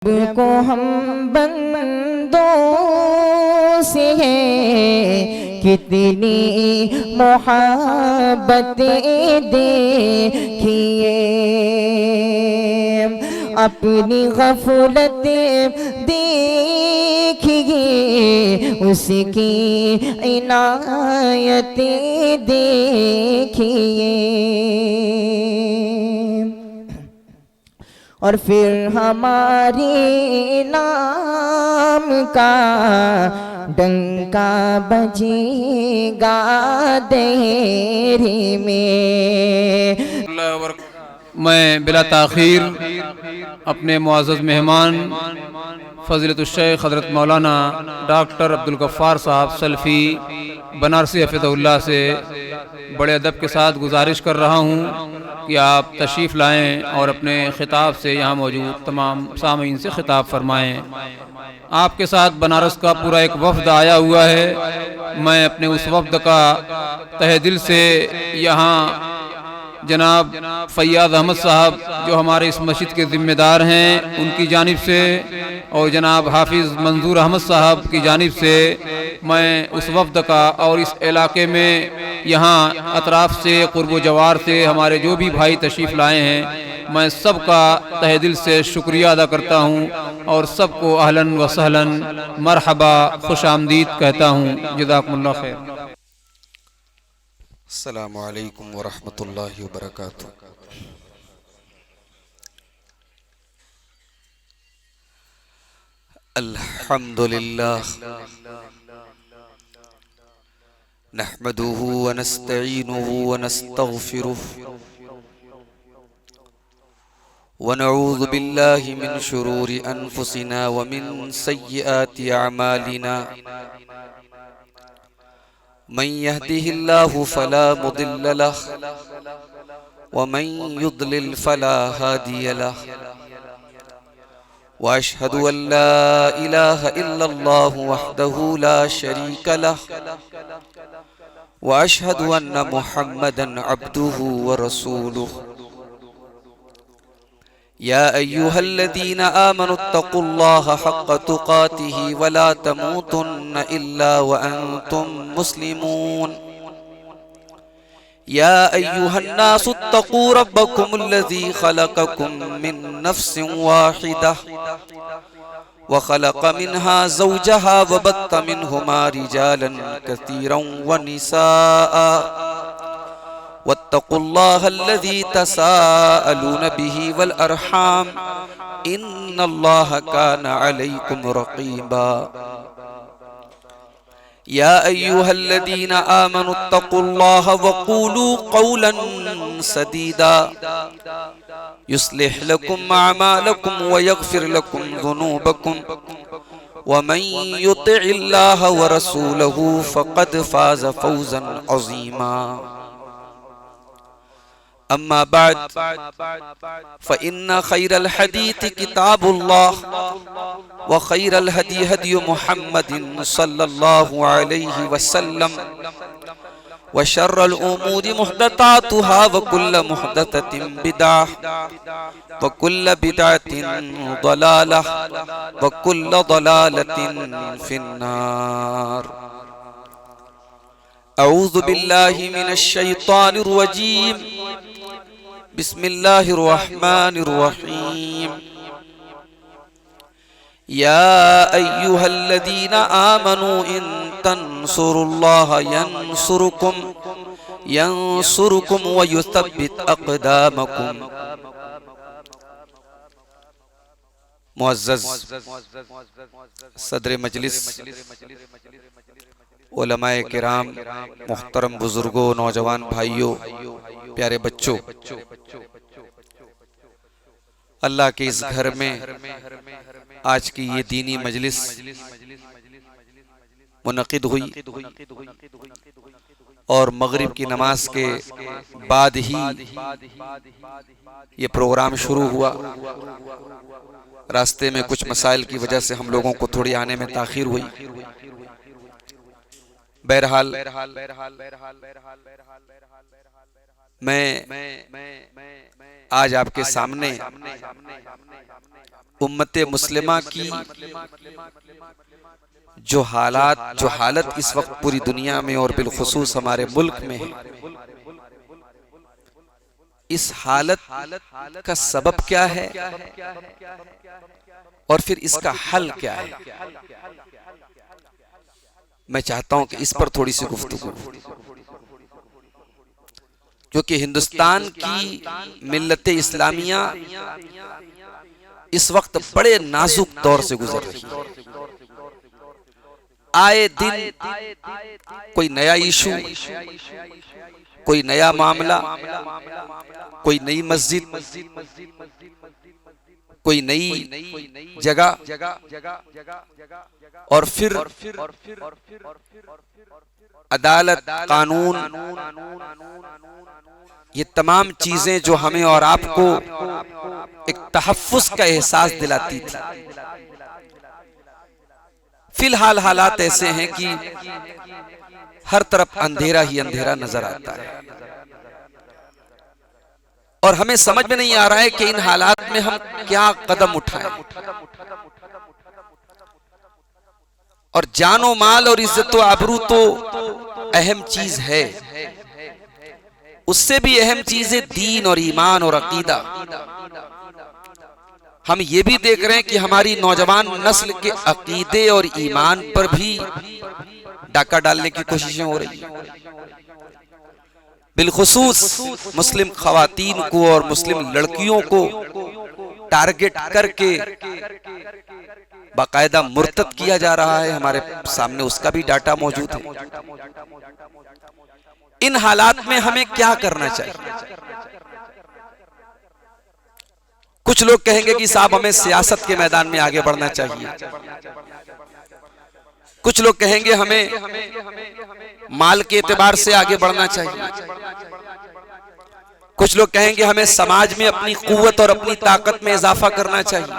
को हम बंदों से है कितनी मोहब्बतें देखिए, अपनी गफलत देखिए, उसकी इनायतें देखिए, और फिर हमारे नाम का डंका बजेगा देरी में। मैं बिला ताख़ीर अपने मुअज़्ज़ज़ मेहमान फ़ज़ीलतुश्शैख़ हज़रत मौलाना डॉक्टर अब्दुल गफ़्फ़ार साहब सल्फ़ी बनारसी हफ़िज़हुल्लाह से बड़े अदब के साथ गुजारिश कर रहा हूँ कि आप तशरीफ़ लाएँ और अपने ख़िताब से यहाँ मौजूद तमाम सामीन से ख़िताब फरमाएँ। आपके साथ बनारस का पूरा एक वफ़द आया हुआ है। मैं अपने उस वफ़द का तहे दिल से यहाँ जनाब फ़ैयाज़ अहमद साहब जो हमारे इस मस्जिद के ज़िम्मेदार हैं उनकी जानिब से और जनाब हाफिज़ मंजूर अहमद साहब की जानिब से मैं उस वफ़द का और इस इलाके में यहाँ अतराफ़ से क़ुर्ब जवार से हमारे जो भी भाई तशरीफ़ लाए हैं मैं सबका तहे दिल से शुक्रिया अदा करता हूँ और सबको अहलन व सहलन मरहबा खुश आमदीद कहता हूँ। जज़ाकुमुल्लाह खैर। अस्सलामु अलैकुम वरहमतुल्लाहि वबरकातुहू। अल्हम्दुलिल्लाह नहमदुहु व नस्तईनुहु व नस्तगफिरुहु व नऊज़ु बिल्लाहि मिन शुरूरि अनफुसिना व मिन सय्यिआति अअमालिना। मन यहदिहिल्लाहु फला मुदिल्ल लहु व मन युद्लिल फला हादिय लहु व अशहदु अन ला इलाहा इल्लल्लाहु वहदहु ला शरीक लहु व अशहदु अन्ना मुहम्मदन अब्दुहु व रसूलुहु। या अय्युहल्लज़ीना आमनुत्तक़ुल्लाहा हक़्क़ तुक़ातिही व ला तमूतुन्न इल्ला व अंतुम मुस्लिमून। या अय्युहन्नासुत्तक़ू रब्बकुमुल्लज़ी ख़लक़कुम मिन नफ़्सिन वाहिदा व ख़लक़ मिन्हा ज़ौजहा व बत्त मिन्हुमा रिजालन कसीरन व निसाअ वत्तक़ुल्लाह अल्लज़ी तसाअलून बिही वल अरहाम इन्नल्लाह काना अलैकुम रक़ीबा। या अय्युहल्लज़ीना आमनुत्तक़ुल्लाह वक़ूलू क़ौलन सदीदा युस्लिह लकुम अअमालकुम व यग़फ़िर लकुम ज़ुनूबकुम व मन युतिइल्लाह व रसूलहु फ़क़द फ़ाज़ फ़ौज़न अज़ीमा। अम्मा बाद फ़इन्न खैरल हदीथ किताबुल्लाह व खैरल हदी हदी मुहम्मदिन सल्लल्लाहु अलैहि वसल्लम व शर्रल उमूरि मुहदसातुहा व कुल्ल मुहदसतिन बिदअह व कुल्ल बिदअतिन ज़लालह व कुल्ल ज़लालतिन फिन्नार। अऊज़ु बिल्लाहि मिनश शैतानिर रजीम। बिस्मिल्लाहिर्रहमानिर्रहीम। या अय्युहल्लज़ीना आमनू इन तंसुरुल्लाह यंसुरुकुम व युसब्बित अक़दामकुम। मुअज़्ज़ज़ सदर मजलिस, उलमाए किराम, मुहतरम बुजुर्गों, नौजवान भाइयों, प्यारे बच्चों, अल्लाह के इस घर में आज की ये दीनी मजलिस मुनक़िद हुई और मगरिब की नमाज के बाद ही ये प्रोग्राम शुरू हुआ। रास्ते में कुछ मसाइल की वजह से हम लोगों को थोड़ी आने में ताख़ीर हुई। बहरहाल मैं आज आपके सामने उम्मते मुस्लिमा की जो हालत इस वक्त पूरी दुनिया में और बिलखुसूस हमारे मुल्क में है, इस हालत का सबब क्या है और फिर इसका हल क्या है, मैं चाहता हूं कि इस पर थोड़ी सी गुफ्तगू, क्योंकि हिंदुस्तान की मिल्लत इस्लामिया इस वक्त बड़े नाजुक दौर से गुजर रही है। आए दिन कोई नया इशू, कोई नया मामला, कोई नई मस्जिद, कोई नई जगह, और फिर अदालत, कानून, ये तमाम चीजें जो हमें और आपको एक तहफ्फुज का एहसास दिलाती थी, फिलहाल हालात ऐसे हैं कि हर तरफ अंधेरा ही अंधेरा नजर आता है और हमें समझ में नहीं आ रहा है कि इन हालात में हम क्या कदम उठाएं और जानो माल और इज्जत व आबरू तो अहम चीज है, उससे भी अहम चीज है दीन और ईमान और अकीदा। हम ये भी देख रहे हैं कि हमारी नौजवान नस्ल के अकीदे और ईमान पर भी डाका डालने की कोशिशें हो रही हैं। बिलखुसूस मुस्लिम खवातीन को और मुस्लिम लड़कियों को टारगेट करके बाकायदा मुर्तद किया जा रहा है, हमारे सामने उसका भी डाटा मौजूद है। इन हालात में हमें क्या करना चाहिए? कुछ लोग कहेंगे कि साहब हमें सियासत के मैदान में आगे बढ़ना चाहिए, कुछ लोग कहेंगे हमें माल के एतबार से आगे बढ़ना चाहिए, कुछ लोग कहेंगे हमें समाज में अपनी कुव्वत और अपनी ताकत में इजाफा करना चाहिए।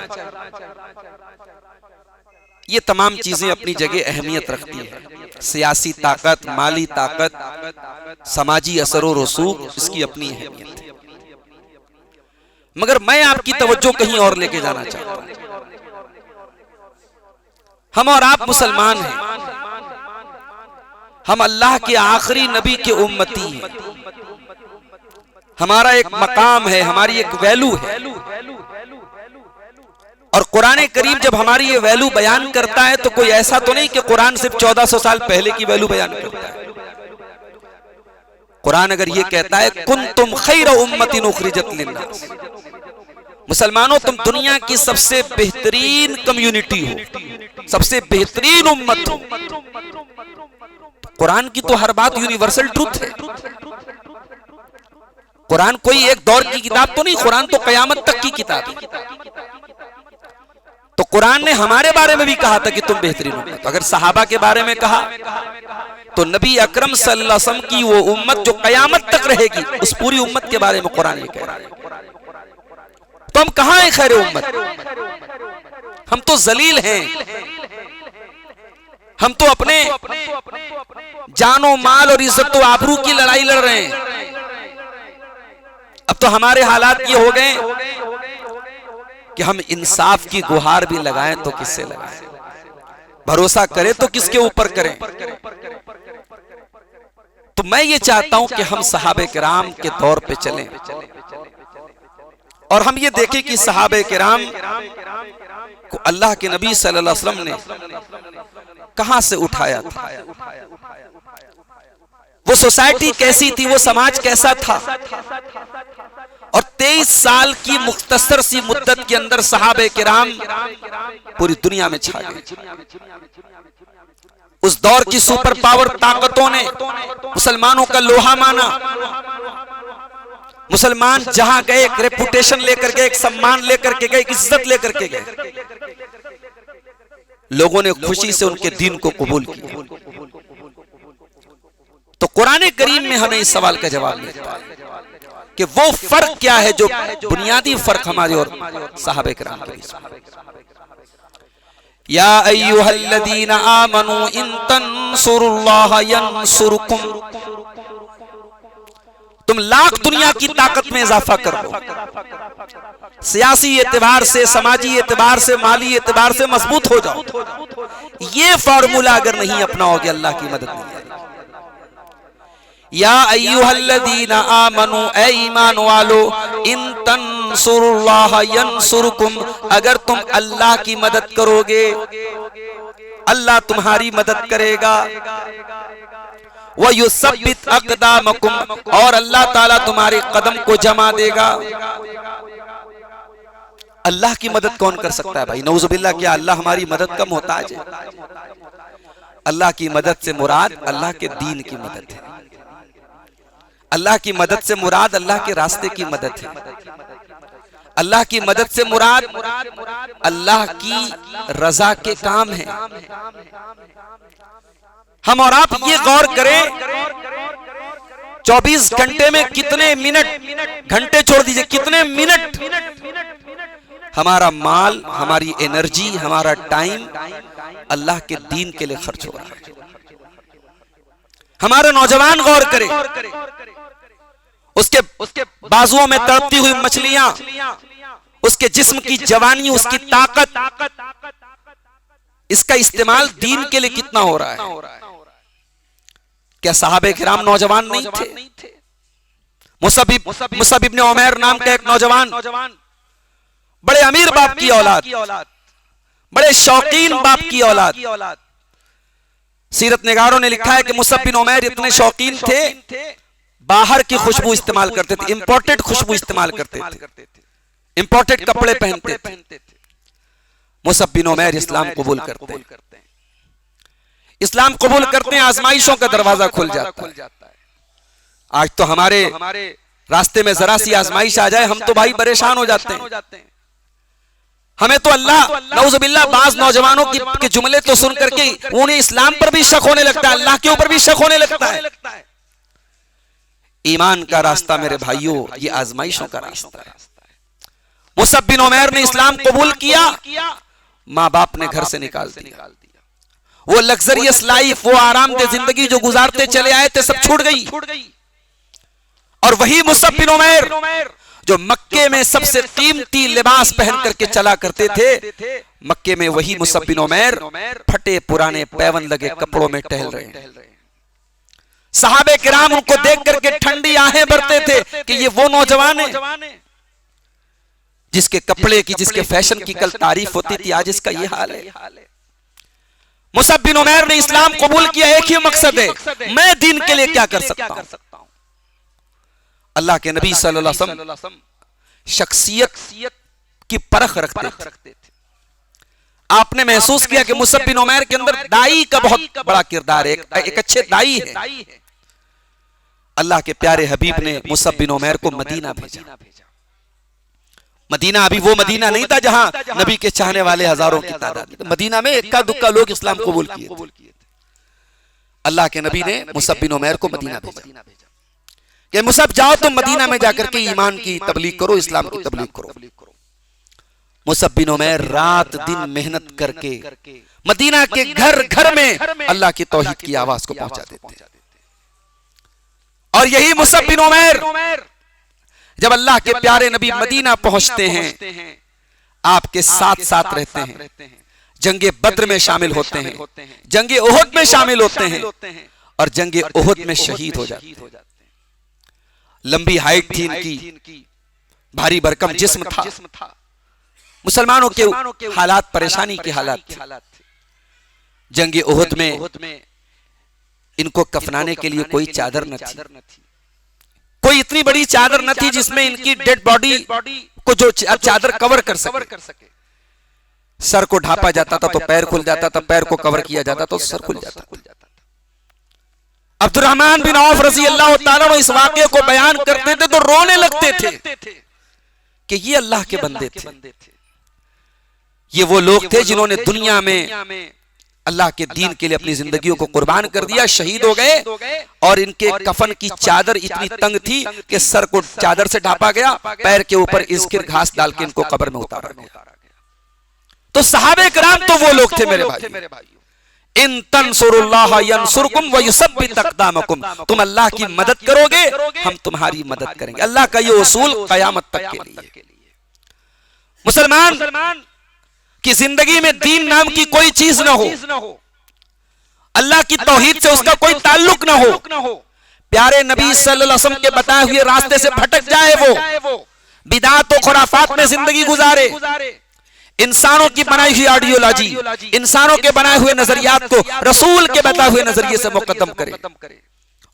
ये तमाम चीजें अपनी जगह अहमियत रखती है, सियासी ताकत, माली ताकत, समाजी असर और रसूख, इसकी अपनी अहमियत है। मगर मैं आपकी तवज्जो कहीं और लेके जाना चाहता हूं। हम और आप मुसलमान हैं, हम अल्लाह के आखिरी नबी के उम्मती हैं, हमारा एक मकाम है, हमारी एक वैल्यू है। और कुरान करीम जब हमारी ये वैल्यू बयान करता है तो कोई ऐसा तो नहीं कि कुरान सिर्फ 1400 साल पहले की वैल्यू बयान करता है। कुरान अगर ये कहता है कुंतुम खैर उम्मतिन उखरिजत लिन्नास, मुसलमानों तुम दुनिया की सबसे बेहतरीन कम्युनिटी हो, सबसे बेहतरीन उम्मत हो, कुरान की तो हर बात यूनिवर्सल ट्रुथ है। कुरान कोई एक दौर की किताब तो नहीं, कुरान तो कयामत तक की किताब है। तो कुरान ने हमारे बारे में भी कहा था कि तुम बेहतरीन उम्मत। अगर सहाबा के बारे में कहा तो नबी अकरम सल्लल्लाहु अलैहि वसल्लम की वो उम्मत जो कयामत तक रहेगी, उस पूरी उम्मत के बारे में कुरान ये कह रहा है। तो हम कहां हैं खैर उम्मत? हम तो जलील हैं, हम तो अपने जानो माल और इज्जत व आबरू की लड़ाई लड़ रहे हैं। अब तो हमारे हालात ये हो गए कि हम इंसाफ की गुहार भी लगाएं तो किससे लगाएं, भरोसा करें तो किसके ऊपर करें। तो मैं ये चाहता हूं कि हम सहाबे किराम के दौर पे चलें और हम ये देखें कि सहाबे किराम को अल्लाह के नबी सल्लल्लाहु अलैहि वसल्लम ने कहां से उठाया था, वो सोसाइटी कैसी थी, वो समाज कैसा था। और 23 साल की मुख्तसर सी मुद्दत के अंदर सहाबे किराम पूरी दुनिया में छा गए। उस दौर की सुपर पावर ताकतों ने मुसलमानों का लोहा माना। मुसलमान जहां गए एक रेपुटेशन लेकर गए, एक सम्मान लेकर के गए, एक इज्जत लेकर के गए। लोगों ने खुशी से उनके दीन को कबूल किया। तो कुरान करीम में हमें इस सवाल का जवाब मिलता है कि वो फर्क क्या है जो बुनियादी फर्क हमारे और सहाबे किराम के बीच। या अय्युहल्लज़ीना आमनू इन तंसुरुल्लाह यंसुरकुम तुम लाख दुनिया की ताकत में इजाफा कर लो, सियासी एतबार से, समाजी एतबार से, माली एतबार से मजबूत हो जाओ, ये फॉर्मूला अगर नहीं अपनाओगे अल्लाह की मदद नहीं आएगी। या अय्युहल्लज़ीना आमनू, ए ईमान वालो, इन तंसुरुल्लाह यंसुरकुम, अगर तुम अल्लाह की मदद करोगे अल्लाह तुम्हारी मदद करेगा। व युसब्बित अक़दामकुम, और अल्लाह ताला तुम्हारे कदम को जमा देगा। अल्लाह की मदद कौन कर सकता है भाई? नऊज़ुबिल्लाह, क्या अल्लाह हमारी मदद का मोहताज है? अल्लाह की मदद से मुराद अल्लाह के दीन की मदद है। अल्लाह की मदद से मुराद अल्लाह के रास्ते की मदद है। अल्लाह की मदद से मुराद अल्लाह की रजा के काम है। हम और आप ये गौर करें, 24 घंटे में कितने मिनट, घंटे छोड़ दीजिए, कितने मिनट हमारा माल, हमारी एनर्जी, हमारा टाइम अल्लाह के दीन के लिए खर्च हो रहा है। हमारे नौजवान गौर करें, उसके बाजुओं में तड़पती हुई मछलियां, उसके जिस्म की जवानी, उसकी ताकत, इसका इस्तेमाल दीन के लिए कितना हो रहा है? क्या सहाबे किराम नौजवान नहीं थे? मुसअब इब्न उमैर नाम का एक नौजवान, बड़े अमीर बाप की औलाद, बड़े शौकीन बाप की औलाद। सीरत निगारों ने लिखा है कि मुसअब बिन उमैर इतने शौकीन थे, बाहर की खुशबू इस्तेमाल करते थे, इंपोर्टेड खुशबू इस्तेमाल करते थे, इंपोर्टेड कपड़े पहनते थे। मुसअब बिन उमैर इस्लाम कबूल करते हैं, इस्लाम कबूल करते हैं, आजमाइशों का दरवाजा खुल जाता है। आज तो हमारे रास्ते में जरा सी आजमाइश आ जाए, हम तो भाई परेशान हो जाते हैं। हमें तो अल्लाह नऊज़ुबिल्लाह, बाज नौजवानों के जुमले तो सुन करके उन्हें इस्लाम पर भी शक होने लगता है, अल्लाह के ऊपर भी शक होने लगता है। ईमान का रास्ता मेरे भाइयों, ये आजमाइशों का रास्ता है। मुसअब बिन उमैर ने इस्लाम कबूल किया, माँ बाप ने घर से निकाल दिया। वो लग्जरियस लाइफ, वो आरामदेह जिंदगी जो गुजारते चले आए थे, सब छूट गई। और वही मुसअब बिन उमैर जो मक्के में सबसे कीमती लिबास पहन करके चला करते थे, मक्के में वही मुसअब बिन उमैर फटे पुराने पैवन लगे कपड़ों में टहल रहे हैं। सहाबे किराम उनको देख करके ठंडी आहें भरते थे कि ये वो नौजवान है जिसके कपड़े की, जिसके फैशन की कल तारीफ होती थी, आज इसका ये हाल है। मुसअब बिन उमैर ने इस्लाम कबूल किया, एक ही मकसद है, मैं दीन के लिए क्या कर सकता हूं। अल्लाह के नबी सल्लल्लाहु अलैहि वसल्लम शख्सियत की परख रखते थे। आपने महसूस किया कि मुसअब बिन उमैर के अंदर दाई का बहुत बड़ा किरदार है, एक अच्छे दाई है। अल्लाह के प्यारे हबीब ने मुसअब बिन उमैर को मदीना भेजा। मदीना अभी वो मदीना नहीं था जहां नबी के चाहने वाले हजारों की तादाद, मदीना में इक्का दुक्का लोग इस्लाम कबूल किए थे। अल्लाह के नबी ने मुसअब बिन उमैर को मदीना भेजा कि मुसअब जाओ तुम मदीना में जाकर के ईमान की तबलीग करो, इस्लाम की तबलीग करो। मुसअब बिन उमैर रात दिन मेहनत करके मदीना के घर घर में अल्लाह की तौहीद की आवाज को पहुंचा देते। और यही मुसअब बिन उमैर जब अल्लाह के प्यारे नबी मदीना पहुंचते हैं, आपके साथ साथ रहते हैं, जंगे बद्र में शामिल होते हैं, जंगे उहद में शामिल होते हैं और जंगे उहद में शहीद हो जाते हैं। लंबी हाइट थी इनकी, भारी भरकम जिस्म था, मुसलमानों के हालात परेशानी के हालात थे। जंगे उहद में इनको कफनाने के लिए कोई चादर न थी, कोई इतनी बड़ी चादर न थी जिसमें इनकी डेड बॉडी को जो चादर कवर कर सके। सर को ढांपा जाता था तो पैर खुल जाता था, पैर को कवर किया जाता तो सर खुल जाता था। अब्दुर्रहमान बिन औफ रज़ी अल्लाह ताला अन्हु इस वाक़े को बयान करते थे तो रोने लगते थे कि ये अल्लाह के बंदे थे, ये वो लोग थे जिन्होंने दुनिया में अल्लाह के दीन के लिए अपनी जिंदगियों को कुर्बान कर दिया, शहीद हो गए। और इनके कफन की चादर इतनी तंग थी कि सर को चादर से ढांपा गया, पैर के ऊपर इस्किर घास डाल के इनको कब्र में उतारा गया। तो सहाबे किराम तो वो लोग थे मेरे भाई, इन तंसुरुल्लाह यंसुरकुम व युसब्बित अक़दामकुम, तुम अल्लाह की मदद करोगे हम तुम्हारी मदद करेंगे। अल्लाह का ये उसूल क़यामत तक के लिए। मुसलमान की जिंदगी में दीन नाम की कोई चीज ना हो, अल्लाह की तौहीद से उसका कोई ताल्लुक ना हो, प्यारे नबी सल्लल्लाहु अलैहि वसल्लम के बताए हुए रास्ते से भटक जाए, वो बिदात और खुराफात में जिंदगी गुजारे, इंसानों की बनाई हुई आइडियोलॉजी, इंसानों के बनाए हुए नजरियात को रसूल के बताए हुए नजरिए से मुकद्दम करे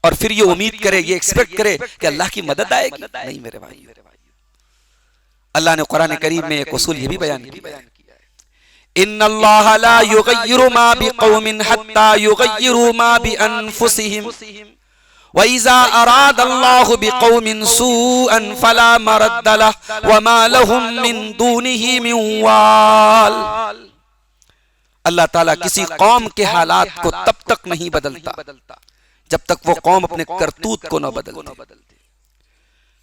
और फिर ये उम्मीद करे, ये एक्सपेक्ट करे कि अल्लाह की मदद आएगी। नहीं मेरे भाई, अल्लाह ने कुरान करीम में एक उसूल ये भी बयान किया है, इन्नल्लाह ला युगय्यिरु मा बिक़ौमिन हत्ता युगय्यिरु मा बिअनफुसिहिम व इज़ा अरादल्लाहु बिक़ौमिन सूअन फला मरद्द लहु व मा लहुम मिन दूनिही मिन वाल। अल्लाह ताला किसी कौम के हालात को तब तक नहीं बदलता जब तक वो कौम अपने करतूत को न बदलती।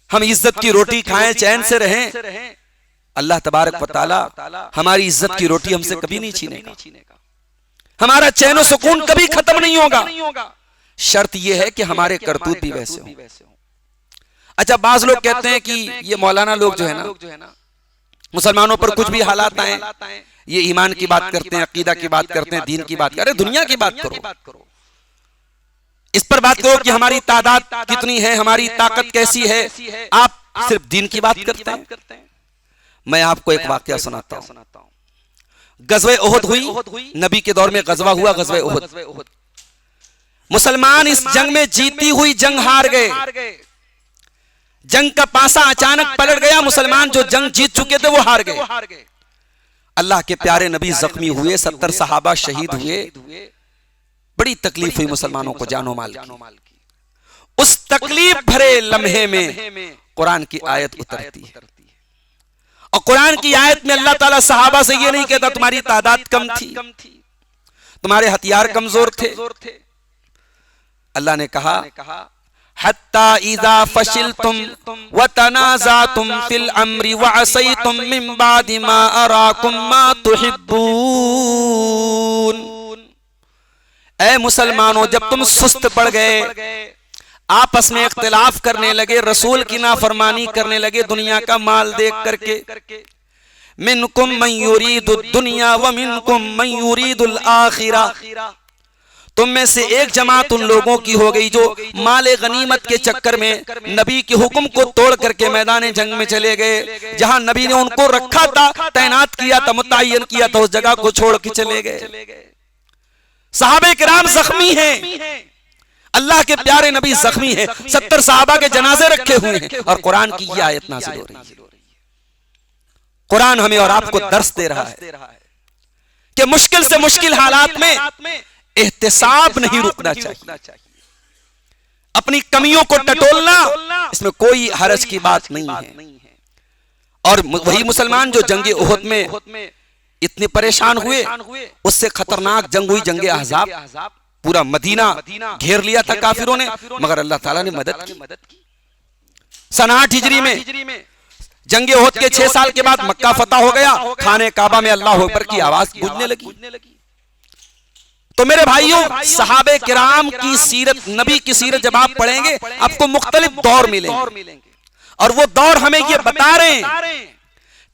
हम इज्जत की रोटी खाएं, चैन से रहें, अल्लाह तबारक व तआला हमारी इज्जत की रोटी हमसे कभी नहीं छीनेगा, हमारा चैन और सुकून कभी खत्म नहीं होगा। शर्त यह है कि हमारे करतूत भी वैसे हों। अच्छा, बाज लोग कहते हैं कि ये मौलाना लोग जो है ना, मुसलमानों पर कुछ भी हालात आए ये ईमान की बात करते हैं, अकीदा की बात करते हैं, दीन की बात करते हैं। दुनिया की बात करो, इस पर बात करो कि हमारी तादाद कितनी है, हमारी ताकत कैसी है, आप सिर्फ दीन की बात करते हैं। मैं आपको एक वाकया सुनाता हूं। गज़वे उहद हुई, नबी के दौर में गज़वा हुआ, गज़वे उहद। मुसलमान इस जंग में जीती हुई जंग हार गए, जंग का पासा अचानक पलट गया, मुसलमान जो जंग जीत चुके थे वो हार गए। अल्लाह के प्यारे नबी जख्मी हुए, 70 सहाबा शहीद हुए, बड़ी तकलीफ हुई मुसलमानों को जानो माल की। उस तकलीफ भरे लम्हे में कुरान की आयत उतरती है और कुरान की आयत में अल्लाह ताला सहाबा से ये नहीं कहता तुम्हारी तादाद कम थी, तुम्हारे हथियार कमजोर थे। अल्लाह ने कहा हत्ता इज़ा फशिलतुम व तनाज़अतुम फिल अम्रि व असयतुम मिन बादि मा अराकुम मा तुहिब्बून। ऐ मुसलमानों, जब तुम सुस्त पड़ गए, आपस में इख्तिलाफ करने लगे, रसूल की नाफरमानी करने लगे दुनिया का माल देख करके, मिनकुम मन युरीदुद दुनिया व मिनकुम मन युरीदुल आखिरा, तुम में से एक जमात उन लोगों की हो गई जो माले गनीमत के चक्कर में नबी के हुक्म को तोड़ करके मैदान जंग में चले गए, जहां नबी ने उनको रखा था, तैनात किया था, मुतय्यन किया था, उस जगह को छोड़ के चले गए। सहाबे किराम जख्मी हैं, अल्लाह के प्यारे नबी जख्मी हैं, 70 सहाबा के जनाजे रखे हुए हैं और कुरान की ये आयत नाज़िल हो रही है। कुरान हमें और आपको दर्स दे रहा है कि मुश्किल से मुश्किल हालात में एहतिसाब नहीं रुकना चाहिए, अपनी कमियों को टटोलना, इसमें कोई हरज की बात नहीं है। और वही मुसलमान जो जंगे उहद में इतने परेशान हुए, उससे खतरनाक जंग हुई जंगे अहज़ाब। पूरा मदीना घेर लिया था काफिरों ने, मगर अल्लाह ताला ने मदद की। सन 8 हिजरी में जंगे उहद के 6 साल के बाद मक्का फतह हो गया, खाने काबा में अल्लाह अकबर की आवाज गूंजने लगी। तो मेरे भाइयों, सहाबे किराम की सीरत, नबी की सीरत जब आप पढ़ेंगे आपको मुख्तलिफ दौर मिलेंगे और वो दौर हमें ये बता रहे हैं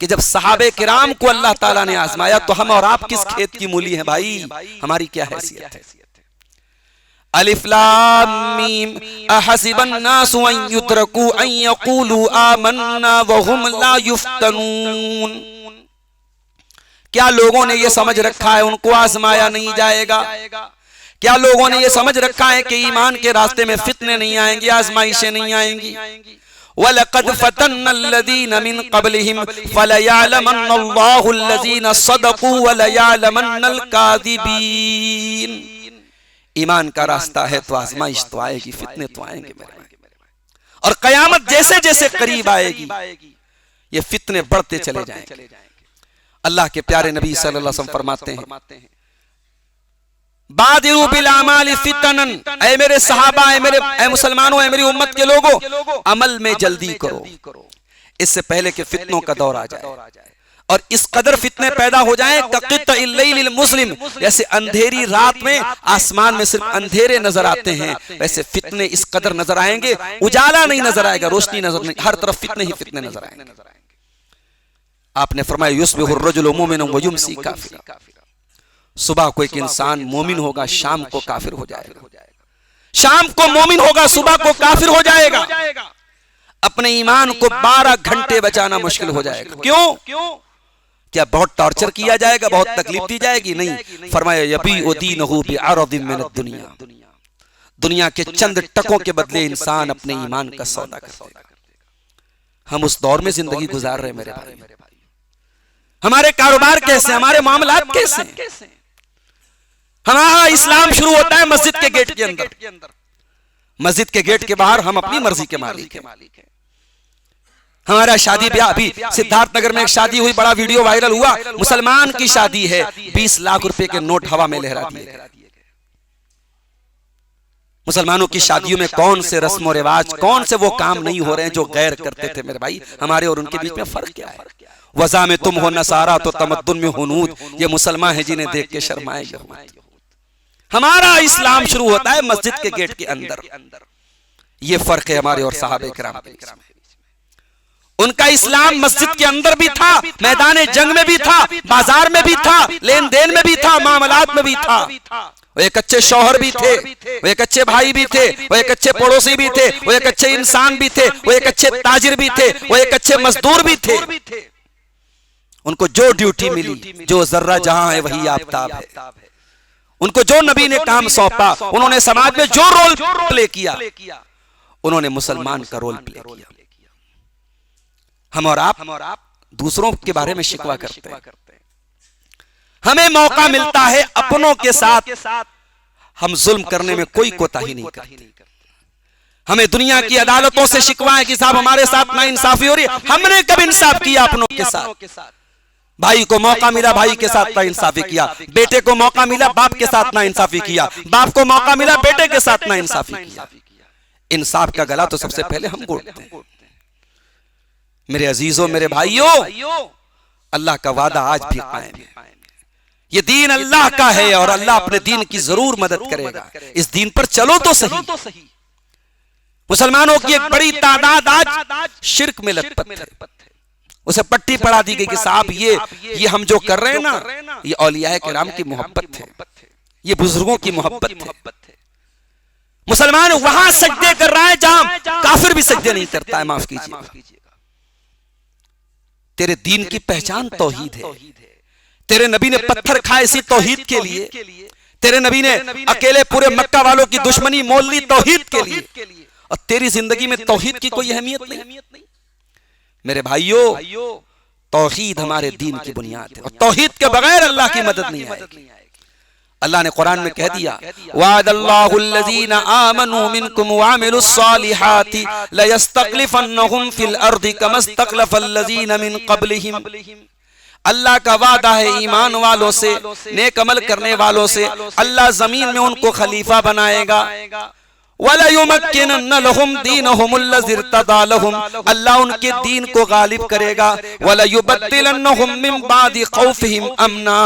कि जब सहाबे किराम को अल्लाह ताला ने आजमाया तो हम और आप किस खेत की मूली हैं भाई, हमारी क्या हैसियत है। अलिफ लाम मीम अहसिबन नासु अन युत्रकू अन यक़ूलू आमन्ना व हुम ला युफ्तनून। क्या लोगों ने ये समझ रखा है उनको आजमाया नहीं जाएगा? क्या लोगों ने ये समझ रखा है कि ईमान के रास्ते में फितने नहीं आएंगे, आजमाइशें नहीं आएंगी? वलक़द फ़तन्नल्लज़ीना मिन क़ब्लिहिम फ़लयअलमन्नल्लाहुल्लज़ीना सदक़ू वलयअलमन्नल काज़िबीन। ईमान का रास्ता है तो आजमाइश तो आएगी, फितने तो आएंगे मेरे भाई। और क़यामत जैसे जैसे करीब आएगी ये फितने बढ़ते चले जाएंगे। अल्लाह के प्यारे नबी सल्लल्लाहु अलैहि वसल्लम फरमाते हैं बादिरू बिल आमाल फितनन, ऐ मेरे सहाबा, ऐ मुसलमानों, ऐ मेरी उम्मत के लोगों, अमल में जल्दी करो इससे पहले कि फितनों का दौर आ जाए। और इस कदर फितने पैदा हो जाएं कक़ित्इल मुस्लिम, जैसे अंधेरी रात में आसमान में सिर्फ अंधेरे नजर आते हैं, वैसे फितने इस कदर नजर आएंगे, उजाला नहीं नजर आएगा, रोशनी नजर नहीं, हर तरफ फितने ही फितने नजर आएंगे। आपने फरमाया युस्बिहुर रजुलु मुमिनन व युमसी काफिरा, सुबह को एक इंसान मोमिन होगा, शाम को काफिर हो जाएगा, शाम को मोमिन होगा, सुबह को काफिर हो जाएगा। अपने ईमान को 12 घंटे बचाना मुश्किल हो जाएगा। क्यों? क्या बहुत टॉर्चर किया जाएगा, बहुत तकलीफ दी जाएगी? नहीं। फरमाया यबीउ दीनहु बिअरदिन मिनद दुनिया, दुनिया के चंद टकों के बदले इंसान अपने ईमान का सौदा कर देगा। हम उस दौर में जिंदगी गुजार रहे हैं मेरे भाई। हमारे कारोबार कैसे, हमारे मामलात कैसे? हमारा इस्लाम शुरू होता है मस्जिद के गेट के अंदर, मस्जिद के गेट के बाहर हम अपनी मर्जी के मालिक हैं। हमारा शादी ब्याह, अभी सिद्धार्थनगर में एक शादी हुई, बड़ा वीडियो वायरल हुआ, मुसलमान की शादी है, 20 लाख रुपए के नोट हवा में लहरा दिए गए। मुसलमानों की शादियों में कौन से रस्म और रिवाज, कौन से वो काम नहीं हो रहे हैं जो गैर करते थे मेरे भाई? हमारे और उनके बीच में फर्क क्या है? वज़ा में तुम हो नसारा तो तमद्दुन में हुनूद, ये मुसलमान है जिन्हें देख के शर्माए यहूद। हमारा इस्लाम शुरू होता है मस्जिद के गेट के अंदर। ये फर्क है हमारे और सहाबे किराम के बीच में। उनका इस्लाम मस्जिद के अंदर भी था, मैदान जंग में भी था, बाजार में भी था, लेन देन में भी था, मामलात में भी था। वो एक अच्छे शौहर भी थे, वो एक अच्छे भाई भी थे, वो एक अच्छे पड़ोसी भी थे, वो एक अच्छे इंसान भी थे, वो एक अच्छे ताजिर भी थे, वो एक अच्छे मजदूर भी थे। उनको जो ड्यूटी मिली, जो जर्रा जहां है वही आफताब है। उनको जो नबी ने काम सौंपा, उन्होंने समाज में जो रोल प्ले किया, उन्होंने मुसलमान का रोल प्ले किया। हम और आप दूसरों के बारे में शिकवा करते हैं। हमें मौका मिलता है अपनों के साथ हम जुल्म करने में कोई कोताही नहीं करते। हमें दुनिया की अदालतों से शिकवा है कि साहब हमारे साथ नाइंसाफी हो रही है। हमने कब इंसाफ किया अपनों के साथ? भाई को मौका मिला, भाई के साथ नाइंसाफी किया। बेटे को मौका मिला, बाप के साथ नाइंसाफी किया। बाप को मौका मिला, बेटे के साथ नाइंसाफी किया। इंसाफ का गला तो सबसे पहले हम घोटते हैं। मेरे अजीजों, मेरे भाइयों, अल्लाह का वादा आज भी कायम है। ये दीन अल्लाह का है और अल्लाह अपने दीन की जरूर मदद करेगा। इस दीन पर चलो तो सही। मुसलमानों की एक बड़ी तादाद आज शिर्क में लथपथ है। उसे पट्टी पढ़ा दी गई कि साहब ये हम जो कर रहे हैं ना, ये औलिया किराम की मोहब्बत है, ये बुजुर्गों की मोहब्बत है। मुसलमान वहां सजदे कर रहा है जहां काफिर भी सजदे नहीं करता है। माफ कीजिएगा। तेरे दीन की पहचान तौहीद है। तेरे नबी ने पत्थर खाए इसी तौहीद के लिए। तेरे नबी ने अकेले पूरे मक्का वालों की दुश्मनी मोल ली तौहीद के लिए, और तेरी जिंदगी में तौहीद की कोई अहमियत नहीं। मेरे भाइयों, तौहीद हमारे दीन की बुनियाद है और तौहीद के बगैर अल्लाह की मदद नहीं आएगी। अल्लाह ने कुरान में कह दिया, वादल्लाहुल्लज़ीना आमनू मिनकुम वअमिलुस्सालिहाति लयस्तक्लिफन्नहुम फिल अर्दि कमस्तक्लफल्लज़ीना मिन क़ब्लिहिम। अल्लाह का वादा है ईमान वालों से, नेक अमल करने वालों से, अल्लाह जमीन में उनको खलीफा बनाएगा। वलयुमक्किनन्न लहुम दीनहुमुल्लज़ी इर्तदा लहुम, अल्लाह उनके दीन को गालिब करेगा। वलयुबद्दिलन्नहुम मिन बादि खौफिहिम अमना,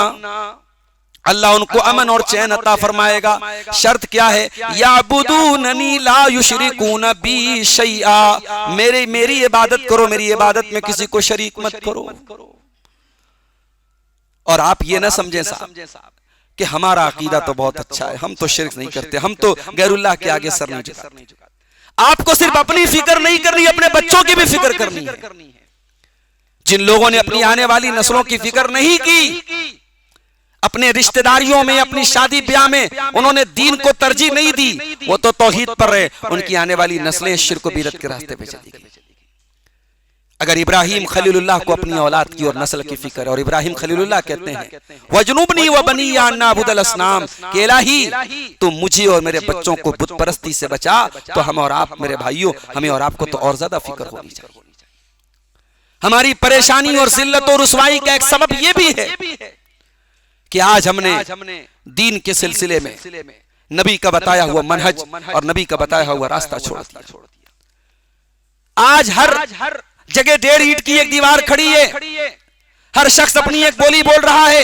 अल्लाह उनको अमन और चैन अता फरमाएगा। शर्त क्या है? याबुदूननी ला युशरिकून बी शैआ, मेरी इबादत करो, मेरी इबादत में किसी को शरीक मत करो। और आप ये ना समझें साहब कि हमारा अकीदा तो बहुत अच्छा है, हम तो शिर्क नहीं करते, हम तो गैरुल्लाह के आगे सर नहीं झुकाते। आपको सिर्फ अपनी फिक्र नहीं करनी, अपने बच्चों की भी फिक्र करनी है। जिन लोगों ने अपनी आने वाली नस्लों की फिक्र नहीं की, अपने रिश्तेदारियों में, अपनी शादी ब्याह में उन्होंने दीन को तरजीह नहीं दी, वो तो तौहीद पर रहे। उनकी आने वाली नस्लें शिर्क व बिदअत के रास्ते पे चली गई। अगर इब्राहिम खलीलुल्लाह को अपनी औलाद की और नस्ल की फिक्र है, और इब्राहिम खलीलुल्लाह कहते हैं वजनुबनी व बनिया अन नअबुदल असनाम, कि इलाही तुम मुझे और मेरे बच्चों को बुत परस्ती से बचा, तो हम और आप मेरे भाइयों, हमें और आपको तो और ज्यादा फिक्र होनी चाहिए। हमारी परेशानी और जिल्लत और रुसवाई का एक सबब यह भी है कि आज हमने दीन के सिलसिले में नबी का बताया हुआ मनहज और नबी का बताया हुआ रास्ता छोड़ दिया। आज हर जगह 1.5 ईंट की एक दीवार खड़ी है। हर शख्स अपनी एक बोली बोल रहा है,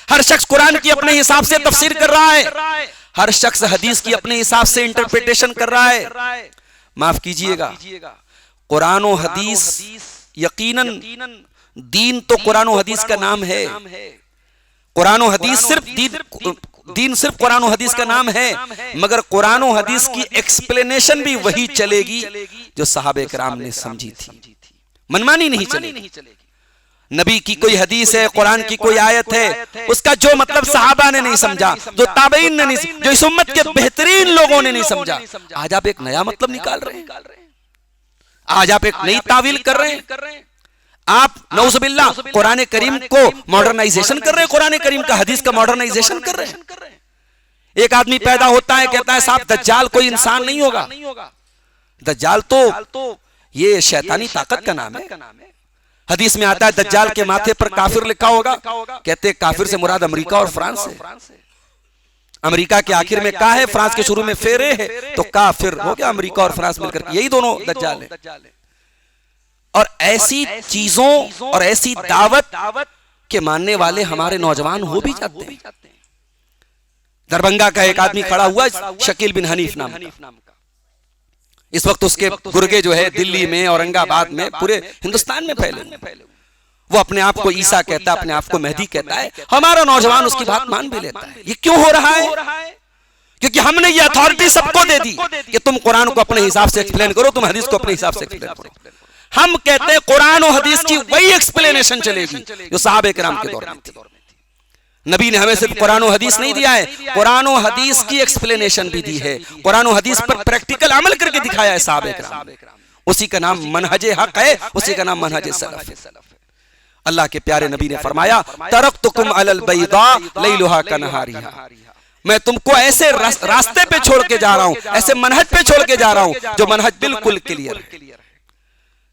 हर शख्स कुरान की अपने हिसाब से तफसीर कर रहा है, हर शख्स हदीस की अपने हिसाब से इंटरप्रिटेशन कर रहा है। माफ कीजिएगा, कुरान और हदीस यकीनन दीन तो कुरान और हदीस का नाम है। कुरान और हदीस सिर्फ दीन सिर्फ कुरान और हदीस का नाम है, मगर कुरान और हदीस की एक्सप्लेनेशन भी वही चलेगी जो सहाबे किराम ने समझी थी। मनमानी नहीं चलेगी। नबी की कोई हदीस है, कुरान की कोई आयत है, उसका जो मतलब सहाबा ने नहीं समझा, जो ताबईन ने नहीं, जो इस उम्मत के बेहतरीन लोगों ने नहीं समझा, आज आप एक नया मतलब निकाल रहे हैं, आज आप एक नई तावील कर रहे हैं। आप नौजुबिल्लाह कुरान करीम को मॉडर्नाइजेशन कर रहे हैं, कुरान करीम का हदीस का मॉडर्नाइजेशन कर रहे हैं। एक आदमी पैदा होता है, कहता है साहब दज्जाल कोई इंसान नहीं होगा, दज्जाल तो ये शैतानी ताकत का नाम है। हदीस में आता है दज्जाल के माथे पर काफिर लिखा होगा, कहते हैं काफिर से मुराद अमेरिका और फ्रांस है। अमेरिका के आखिर में का है, फ्रांस के शुरू में फेरे है, तो काफिर हो गया अमेरिका और फ्रांस मिलकर, यही दोनों दज्जाल है। और ऐसी चीजों और ऐसी दावत के मानने वाले हमारे नौजवान हो भी जाते हैं। दरभंगा का एक आदमी खड़ा हुआ, शकील बिन हनीफ नाम का। इस वक्त उसके गुर्गे जो है दिल्ली में, औरंगाबाद में, पूरे हिंदुस्तान में फैले। वो अपने आप को ईसा कहता है, अपने आप को मेहदी कहता है। हमारा नौजवान उसकी बात मान भी लेता है। ये क्यों हो रहा है? क्योंकि हमने ये अथॉरिटी सबको दे दी कि तुम कुरान को अपने हिसाब से एक्सप्लेन करो, तुम हदीस को अपने हिसाब से एक्सप्लेन करो। हम कहते हैं कुरान और हदीस की वही एक्सप्लेनेशन चलेगी जो सहाबे किराम के दौर में थी। नबी ने हमें सिर्फ कुरान और हदीस नहीं दिया है, कुरान और हदीस की एक्सप्लेनेशन भी दी है। कुरान और हदीस पर प्रैक्टिकल अमल करके दिखाया है सहाबे किराम। उसी का नाम मनहजे हक है, उसी का नाम मनहजे सलफ है। अल्लाह के प्यारे नबी ने फरमाया, तरक्तुकुम अलल बैदा लैलुहा कनहारिहा, मैं तुमको ऐसे रास्ते पे छोड़ के जा रहा हूं, ऐसे मनहज पे छोड़ के जा रहा हूं जो मनहज बिल्कुल क्लियर है।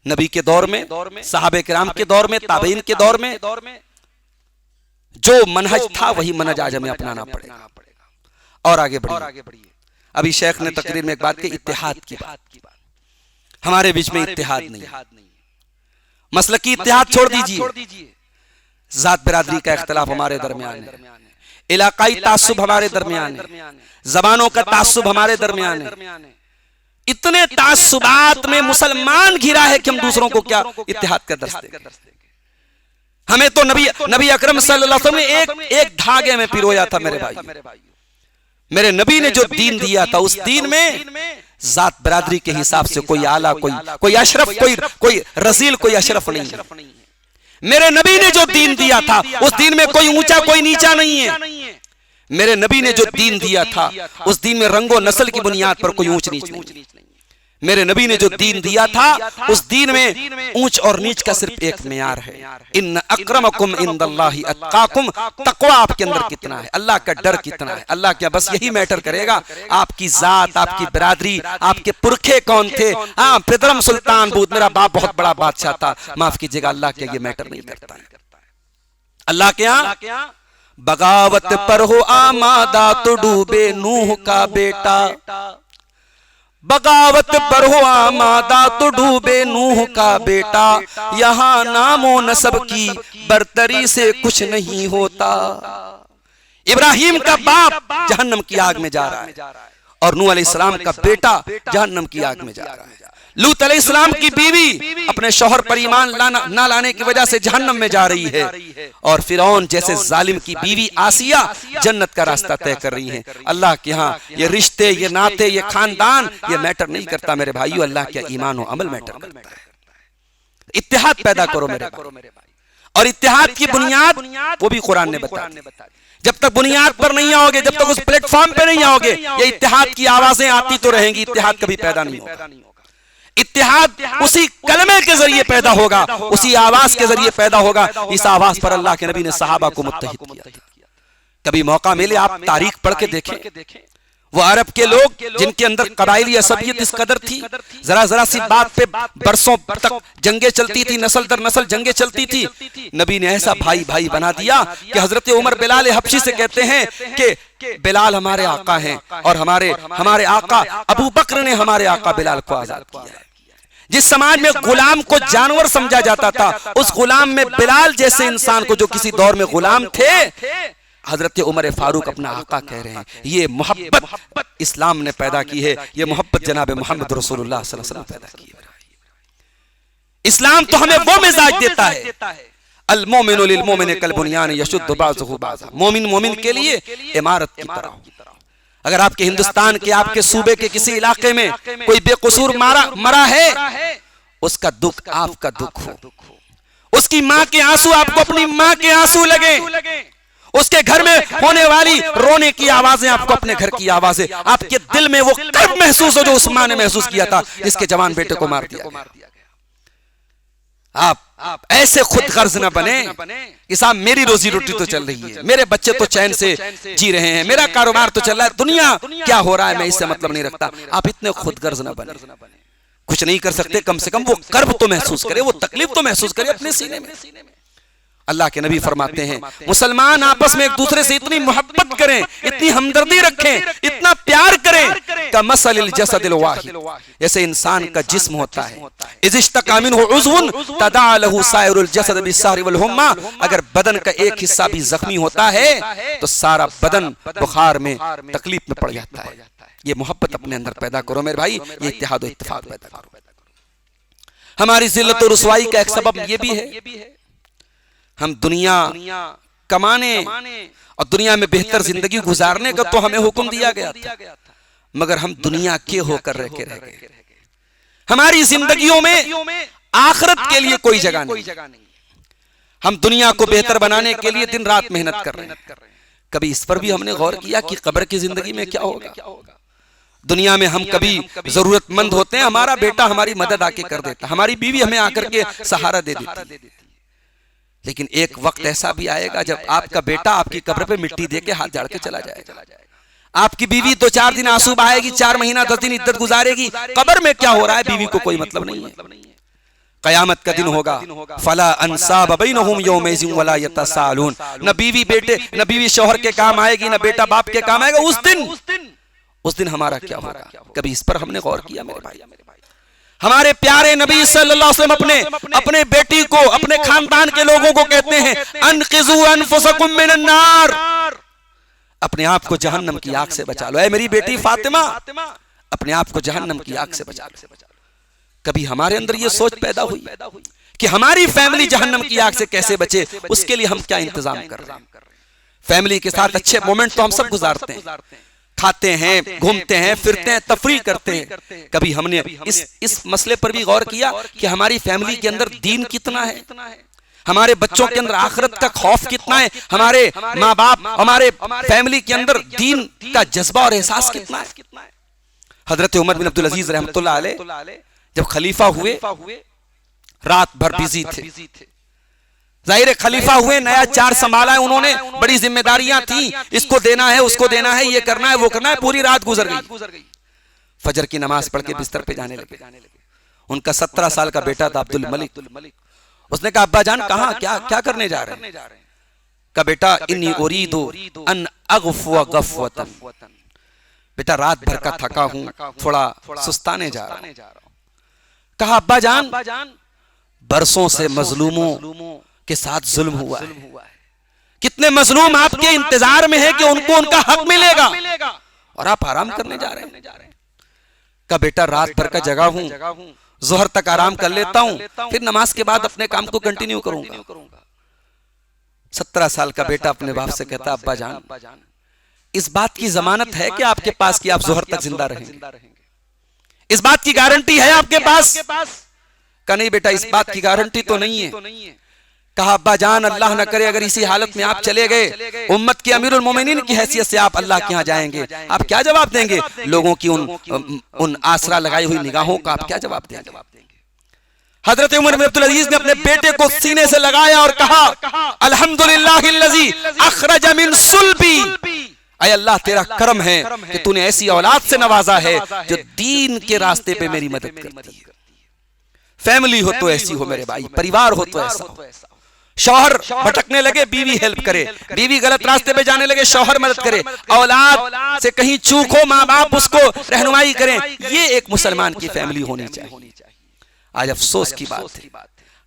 नबी के दौर में, सहाबे किराम के दौर में, ताबईन के दौर में जो मनहज था वही मनहज आज हमें अपनाना पड़ेगा। और आगे बढ़िए। अभी शेख ने तकरीर में एक बात की, इत्तेहाद की बात। हमारे बीच में इत्तेहाद नहीं, मसलकी इत्तेहाद छोड़ दीजिए, जात बिरादरी का इख्तिलाफ हमारे दरमियान है, इलाकाई तासुब हमारे दरमियान है, जबानों का तासुब हमारे दरमियान है। इतने तासुबात में मुसलमान घिरा है कि हम दूसरों को क्या इत्तेहाद का दर्स दें। हमें तो नबी अकरम सल्लल्लाहु अलैहि वसल्लम ने एक धागे में पिरोया था। मेरे भाई, मेरे नबी ने जो दीन दिया था, उस दीन में जात बिरादरी के हिसाब से कोई आला, कोई अशरफ, कोई रजील, कोई अशरफ नहीं है। मेरे नबी ने जो दीन दिया था, उस दीन में कोई ऊंचा कोई नीचा नहीं है। मेरे नबी ने जो दीन दिया था, उस दीन में रंगो नस्ल की बुनियाद पर कोई ऊंच नीच नहीं। मेरे नबी ने जो दीन दिया था, उस दीन में ऊंच और नीच का सिर्फ एक मेयार है। इन्न अक्रमकुम इंदल्लाहि अत्काकुम, तकवा आपके अंदर कितना है, अल्लाह का डर कितना है। अल्लाह क्या बस यही मैटर करेगा, आपकी जात, आपकी बिरादरी, आपके पुरखे कौन थे। हाँ, पितरम सुल्तान बूद, मेरा बाप बहुत बड़ा बादशाह था, माफ कीजिएगा, अल्लाह के ये मैटर नहीं करता है। अल्लाह के यहाँ बगावत पर हो आमादा तो डूबे नूह का बेटा, बगावत पर हो आमादा तो डूबे नूह का बेटा, यहाँ नामो नसब की बरतरी से कुछ नहीं होता। इब्राहिम का बाप जहन्नम की आग में जा रहा है और नूह अलैहिस्सलाम का बेटा जहन्नम की आग में जा रहा है। लूत अलैहिस्सलाम की बीवी अपने शौहर पर ईमान ना लाने की वजह से जहन्नम में जा रही है, और फिरौन जैसे जालिम की बीवी आसिया जन्नत का रास्ता तय कर रही है। अल्लाह के यहाँ ये रिश्ते, ये नाते, ये खानदान, ये मैटर नहीं करता मेरे भाइयों, अल्लाह के ईमान और अमल मैटर करता है। इत्तेहाद पैदा करो मेरे भाई, और इत्तेहाद की बुनियाद वो भी कुरान ने बता दी। जब तक बुनियाद पर नहीं आओगे, जब तक उस प्लेटफॉर्म पे नहीं आओगे, ये इत्तेहाद की आवाजें आती तो रहेंगी, इत्तेहाद कभी पैदा नहीं होगा। इत्तेहाद उसी कलमे के जरिए पैदा होगा, उसी आवाज के जरिए पैदा होगा। इस आवाज पर अल्लाह के नबी ने सहाबा को मुत्तहिद किया था। कभी मौका मिले आप तारीख पढ़ के देखें, वो अरब के लोग जिनके अंदर कबाइली असबियत इस कदर थी, जरा सी बात पे बरसों तक जंगे चलती थी, नस्ल दर नस्ल जंगे चलती थी। नबी ने ऐसा भाई भाई बना दिया कि हजरत उमर बिलाल हबशी से कहते हैं कि बिलाल हमारे आका हैं, और हमारे आका अबू बकर ने हमारे आका बिलाल को आजाद किया है। जिस समाज में गुलाम को जानवर समझा जाता था, उस गुलाम में बिलाल जैसे इंसान को, जो किसी दौर में गुलाम थे, हजरत उमर फारूक अपना आका कह रहे हैं। ये मोहब्बत इस्लाम ने पैदा की है, ये मोहब्बत जनाब मोहम्मद रसूलुल्लाह सल्लल्लाहु अलैहि वसल्लम पैदा की है। इस्लाम तो हमें वो मिजाज देता है, अल मोमिनु लिल मोमिन कल बुनियान यशुद्दु बाज़ुहु बाज़ा। मोमिन मोमिन के लिए इमारत की तरह हो। अगर आपके हिंदुस्तान के, आपके सूबे के किसी इलाके में कोई बेकसूर मरा है, उसका दुख आपका दुख हो, उसकी मां के आंसू आपको अपनी मां के आंसू लगे, उसके घर में होने वाली रोने की आवाजें आपको अपने घर की आवाजें, आपके दिल में वो कर्ब महसूस हो जो उस मां ने महसूस किया था जिसके जवान बेटे को मार दिया गया। आप ऐसे खुद गर्ज न बने कि साहब मेरी रोजी रोटी तो चल रही है, मेरे बच्चे तो चैन से जी रहे हैं, मेरा कारोबार तो चल रहा है, दुनिया क्या हो रहा है मैं इससे मतलब नहीं रखता। आप इतने खुद गर्ज न बने। कुछ नहीं कर सकते, कम से कम वो कर्ब तो महसूस करे, वो तकलीफ तो महसूस करे अपने सीने में। अल्लाह के नबी फरमाते हैं, मुसलमान आपस में एक दूसरे से इतनी मोहब्बत करें, इतनी हमदर्दी रखें, इतना प्यार करें, कमसलिल जसदिल वाहिद, जैसे इंसान का जिस्म होता है, इज़ इश्तका मिन्हु उज़्वुन तदा लहु साइरुल जसद बिस्सहरी वल हुम्मा। अगर बदन का एक हिस्सा भी जख्मी होता है तो सारा बदन बुखार में, तकलीफ में पड़ जाता है। ये मोहब्बत अपने अंदर पैदा करो मेरे भाई, ये इत्तेहाद और इत्तेफाक पैदा करो। हमारी जिल्लत और रुसवाई का एक सबब ये भी है, हम दुनिया कमाने और दुनिया में बेहतर जिंदगी गुजारने का तो हमें हुक्म दिया गया था, मगर हम दुनिया के होकर रह गए। हमारी जिंदगियों में आखिरत के लिए कोई जगह नहीं। हम दुनिया को बेहतर बनाने के लिए दिन रात मेहनत कर रहे हैं। कभी इस पर भी हमने गौर किया कि कब्र की जिंदगी में क्या होगा? दुनिया में हम कभी जरूरतमंद होते हैं, हमारा बेटा हमारी मदद आके कर देता, हमारी बीवी हमें आकर के सहारा दे देती, लेकिन एक वक्त ऐसा भी आएगा जब आपका बेटा आपकी कब्र पे मिट्टी दे के हाथ झाड़ के चला जाएगा। आपकी बीवी 2-4 दिन आंसू बहाएगी, 4 महीना 10 दिन इद्दत गुजारेगी, कब्र में क्या हो रहा है बीवी को कोई मतलब नहीं है। कयामत का दिन होगा, फला अंसाब बैनहुम यौमइज़िन वला यतसाअलून। न बीवी बेटे, न बीवी शौहर के काम आएगी, न बेटा बाप के काम आएगा। उस दिन हमारा क्या होगा? कभी इस पर हमने गौर किया मेरे भाई? हमारे प्यारे नबी सल्लल्लाहु अलैहि वसल्लम अपने बेटी को, अपने खानदान के लोगों को कहते हैं, अनक़िज़ू अनफ़ुसकुम मिनन नार, अपने आप को जहन्नम की आग से बचा लो। ऐ मेरी बेटी फातिमा, अपने आप को जहन्नम की आग से बचा लो। कभी हमारे अंदर ये सोच पैदा हुई कि हमारी फैमिली जहन्नम की आग से कैसे बचे? उसके लिए हम क्या इंतजाम कर रहे हैं? फैमिली के साथ अच्छे मोमेंट तो हम सब गुजारते हैं, खाते हैं, घूमते हैं, फिरते हैं, तफरीह करते हैं। कभी हमने इस मसले पर भी गौर किया कि हमारी फैमिली के अंदर दीन कितना है, हमारे बच्चों के अंदर आखिरत का खौफ कितना है, हमारे माँ बाप, हमारे फैमिली के अंदर दीन का जज्बा और एहसास कितना है? हजरत उमर बिन अब्दुल अजीज रहमतुल्लाह अलैह जब खलीफा हुए, रात भर बिजी थे। जाहिर खलीफा हुए, नया चार्ज संभाला है उन्होंने, बड़ी जिम्मेदारियां थी, इसको देना है, उसको देना है, ये करना है, वो करना है। पूरी रात गुजर गई। फजर की नमाज पढ़ के बिस्तर पे जाने लगे। उनका 17 साल का बेटा था अब्दुल मलिक। उसने कहा, अब्बा जान कहाँ, क्या करने जा रहे हैं? कहा, बेटा इन्नी उरीदु अन अग़फ़ुव ग़फ़वतन, बेटा रात भर का थका हूं, थोड़ा सुस्ताने जा रहा हूं। कहा, अब्बा जान बरसों से मजलूमों के साथ जुल्म हुआ है, कितने मजलूम आपके इंतजार में है कि उनको उनका हक मिलेगा, और आप आराम करने जा रहे हैं। का बेटा रात भर का जगा हूं, जोहर तक आराम कर लेता हूं, फिर नमाज के बाद अपने काम को कंटिन्यू करूंगा। 17 साल का बेटा अपने बाप से कहता, अब्बा जान इस बात की जमानत है कि आपके पास कि आप जोहर तक जिंदा रहेंगे? इस बात की गारंटी है आपके पास? का नहीं बेटा, इस बात की गारंटी तो नहीं है। कहा, अब्बा जान अल्लाह न करे अगर इसी हालत में आप चले गए, उम्मत के अमीरुल मोमिनीन की हैसियत से आप अल्लाह के यहाँ जाएंगे, आप क्या जवाब देंगे? लोगों की उन आसरा लगाई हुई निगाहों का आप क्या जवाब देंगे? हजरत उमर बिन अब्दुल अजीज ने अपने बेटे को सीने से लगाया और कहा, अल्हम्दुलिल्लाहिल्लज़ी अखरज मिन सुल्बी, ऐ अल्लाह तेरा करम है कि तूने ऐसी औलाद से नवाजा है जो दीन के रास्ते पे मेरी मदद करती है। फैमिली हो तो ऐसी हो मेरे भाई, परिवार हो तो ऐसा हो। शौहर भटकने लगे, बीवी हेल्प करे, बीवी गलत रास्ते पे जाने लगे, शौहर मदद करे, औलाद से कहीं चूक हो, माँ बाप उसको रहनुमाई करें। ये एक मुसलमान की फैमिली होनी चाहिए। आज अफसोस की बात है,